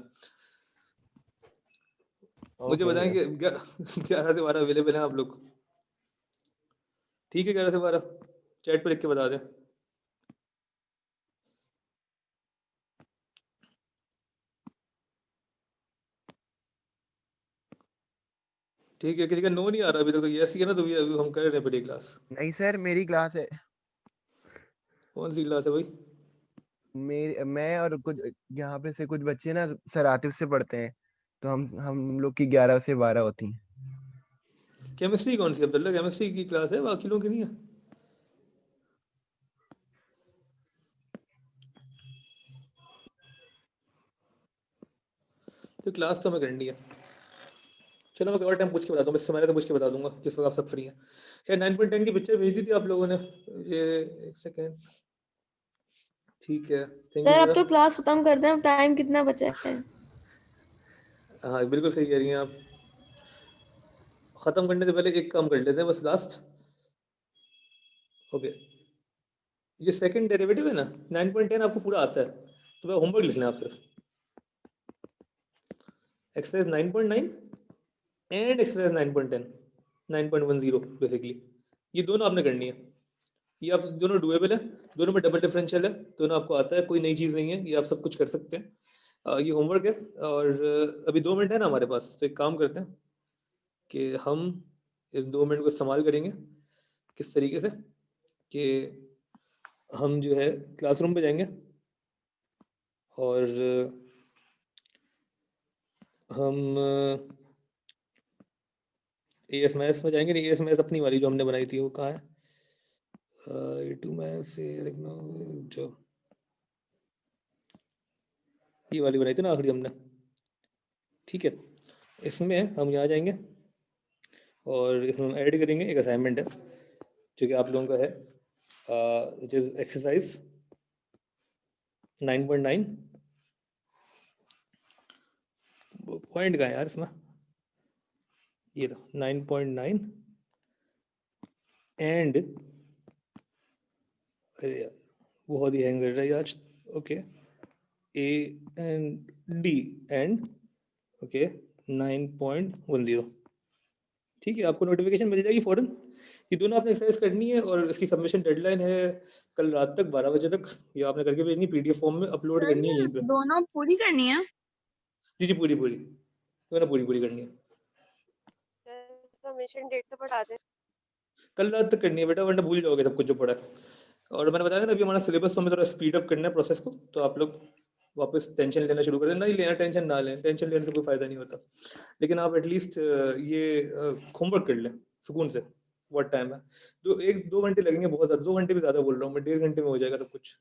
मुझे ओके बताएं सर। कि 11 से 12 अवेलेबल हैं आप लोग? ठीक है, 11 से 12 चैट पर लिख के बता दें। ठीक है, किसी का नो नहीं आ रहा अभी तक, तो यस ही है ना? तो अभी हम कर रहे हैं पहली क्लास। नहीं सर, मेरी क्लास है। कौन सी क्लास है भाई? मैं और कुछ यहाँ पे से कुछ बच्चे ना सर आतिफ से पढ़ते हैं, तो हम लोग की 11 से 12 होती हैं। केमिस्ट्री कौन सी अब्दुल्ला? केमिस्ट्री की क्लास है, बाकी लोगों की नहीं है? तो क्लास तो हमें करनी है। चलो मैं और टाइम पूछ के बताता हूँ, मैं समय तो पूछ के बता दूंगा जिस वक्त आप सब फ्री हैं। खैर 9.10 की पिक्चर भेज दी थी आप लोगों ने, ये एक सेकेंड। ठीक है, थैंक यू सर अब मेरा। तो क्लास खत्म कर दें, टाइम कितना बचा है? हाँ बिल्कुल सही कह रही हैं आप। खत्म करने से पहले एक काम कर लेते हैं बस लास्ट। ओके, ये सेकंड डेरिवेटिव है ना, 9.10 आपको पूरा आता है, तो मैं होमवर्क लिखना है आप सिर्फ। एक्सरसाइज 9.9 एंड एक्सरसाइज 9.10 9.10 बेसिकली, ये दोनों आपने करनी है। ये आप दोनों डुएबल है, दोनों में डबल डिफरेंशियल है, दोनों आपको आता है, कोई नई चीज़ नहीं है, ये आप सब कुछ कर सकते हैं। ये होमवर्क है। और अभी 2 मिनट है ना हमारे पास, तो एक काम करते हैं कि हम इस 2 मिनट को इस्तेमाल करेंगे किस तरीके से कि हम जो है क्लासरूम पे जाएंगे और हम ASMS में जाएंगे। नहीं, ASMS अपनी वाली जो हमने बनाई थी वो कहाँ है? A2 में से लिखना, जो ये वाली बनाई थी ना आखिरी हमने। ठीक है, इसमें हम यहाँ जाएंगे और इसमें हम ऐड करेंगे एक असाइनमेंट है जो कि आप लोगों का है, विच इज एक्सरसाइज 9.9। पॉइंट का है यार इसमें, ये 9.9 एंड, अरे यार बहुत ही हैंग कर रहा है आज। Okay, A and D and okay 9.10। ठीक है, आपको नोटिफिकेशन मिल जाएगी फौरन। ये दोनों आपने एक्सरसाइज करनी है और इसकी सबमिशन डेडलाइन है कल रात तक 12 बजे तक। ये आपने करके भेजनी, PDF फॉर्म में अपलोड करनी है यहीं पे। दोनों पूरी करनी है? जी जी, पूरी पूरी दोनों पूरी करनी है। सबमिशन डेट तो बढ़ा दें। कल रात तक करनी है बेटा, वरना भूल जाओगे सब कुछ जो पढ़ा है। और मैंने बताया ना अभी हमारा सिलेबस तो हमें थोड़ा स्पीड अप करना है प्रोसेस को, तो आप लोग वापस टेंशन लेना शुरू कर दें। नहीं लेना टेंशन, ना लें टेंशन, लेने से कोई फायदा नहीं होता। लेकिन आप एटलीस्ट ये होमवर्क कर लें सुकून से। बहुत टाइम है, 2 घंटे लगेंगे, बहुत ज़्यादा, 2 घंटे भी ज़्यादा बोल रहा हूँ मैं, 1.5 घंटे में हो जाएगा सब कुछ।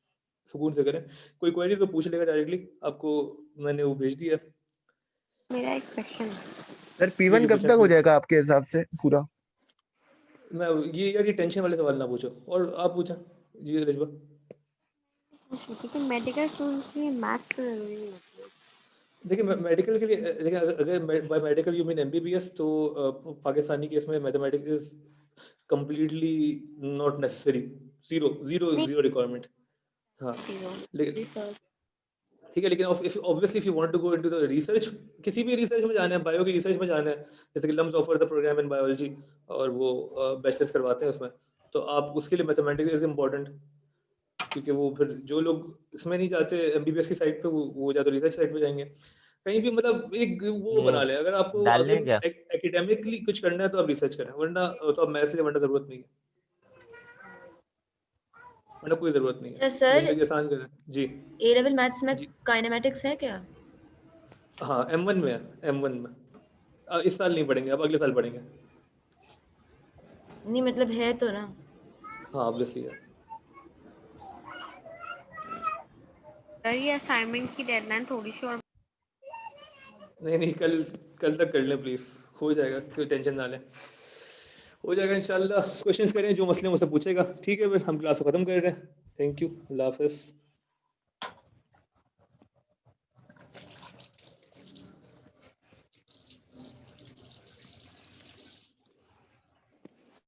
सुकून से करें, कोई क्वेरी तो पूछ लेगा डायरेक्टली, आपको मैंने वो भेज दिया। मेरा एक क्वेश्चन है सर P1 कब तक हो जाएगा आपके हिसाब से पूरा? मैं ये यार ये टेंशन वाले सवाल ना पूछो, और आप पूछा जी रिजवा। क्योंकि मेडिकल स्टूडेंट्स के लिए मैथ्स तो जरूरी नहीं होती है। देखिए मेडिकल के लिए, देखिए अगर by medical you mean MBBS, तो पाकिस्तानी केस में mathematics is completely not necessary, zero requirement. हाँ लेकिन ठीक है, लेकिन obviously if you want to go into the research, किसी भी रिसर्च में जाना है, बायो की रिसर्च में जाना है, जैसे कि LUMS offer the program in biology और वो बैचलर्स करवाते हैं उसमें, तो आप उसके लिए मैथमेटिक्स इज इम्पोर्टेंट। क्योंकि वो फिर जो लोग इसमें नहीं जाते MBBS की साइड पे, वो ज्यादा रिसर्च साइड पे जाएंगे कहीं भी। मतलब एक वो बना ले, अगर आपको डालने अगर क्या? एकेडमिकली कुछ करना है तो आप रिसर्च करें, वरना तो आप मैथ्स ले, वरना जरूरत नहीं है, वरना कोई जरूरत नहीं अच्छा है। सर, जिंदगी आसान करें जी। A लेवल मैथ्स में जी काइनेमेटिक्स है क्या? हाँ, M1 में है, M1 में। इस साल नहीं पढ़ेंगे, अब अगले साल पढ़ेंगे। नहीं मतलब है तो ना। हाँ ऑब्वियसली है। सर ये असाइनमेंट की डेडलाइन थोड़ी सी और नहीं कल तक कर लें प्लीज, हो जाएगा, कोई टेंशन ना लें, हो जाएगा इंशाल्लाह। क्वेश्चंस करें जो मसले मुझसे पूछेगा, ठीक है? फिर हम क्लास को खत्म कर रहे हैं। थैंक यू, अल्लाह हाफिज़।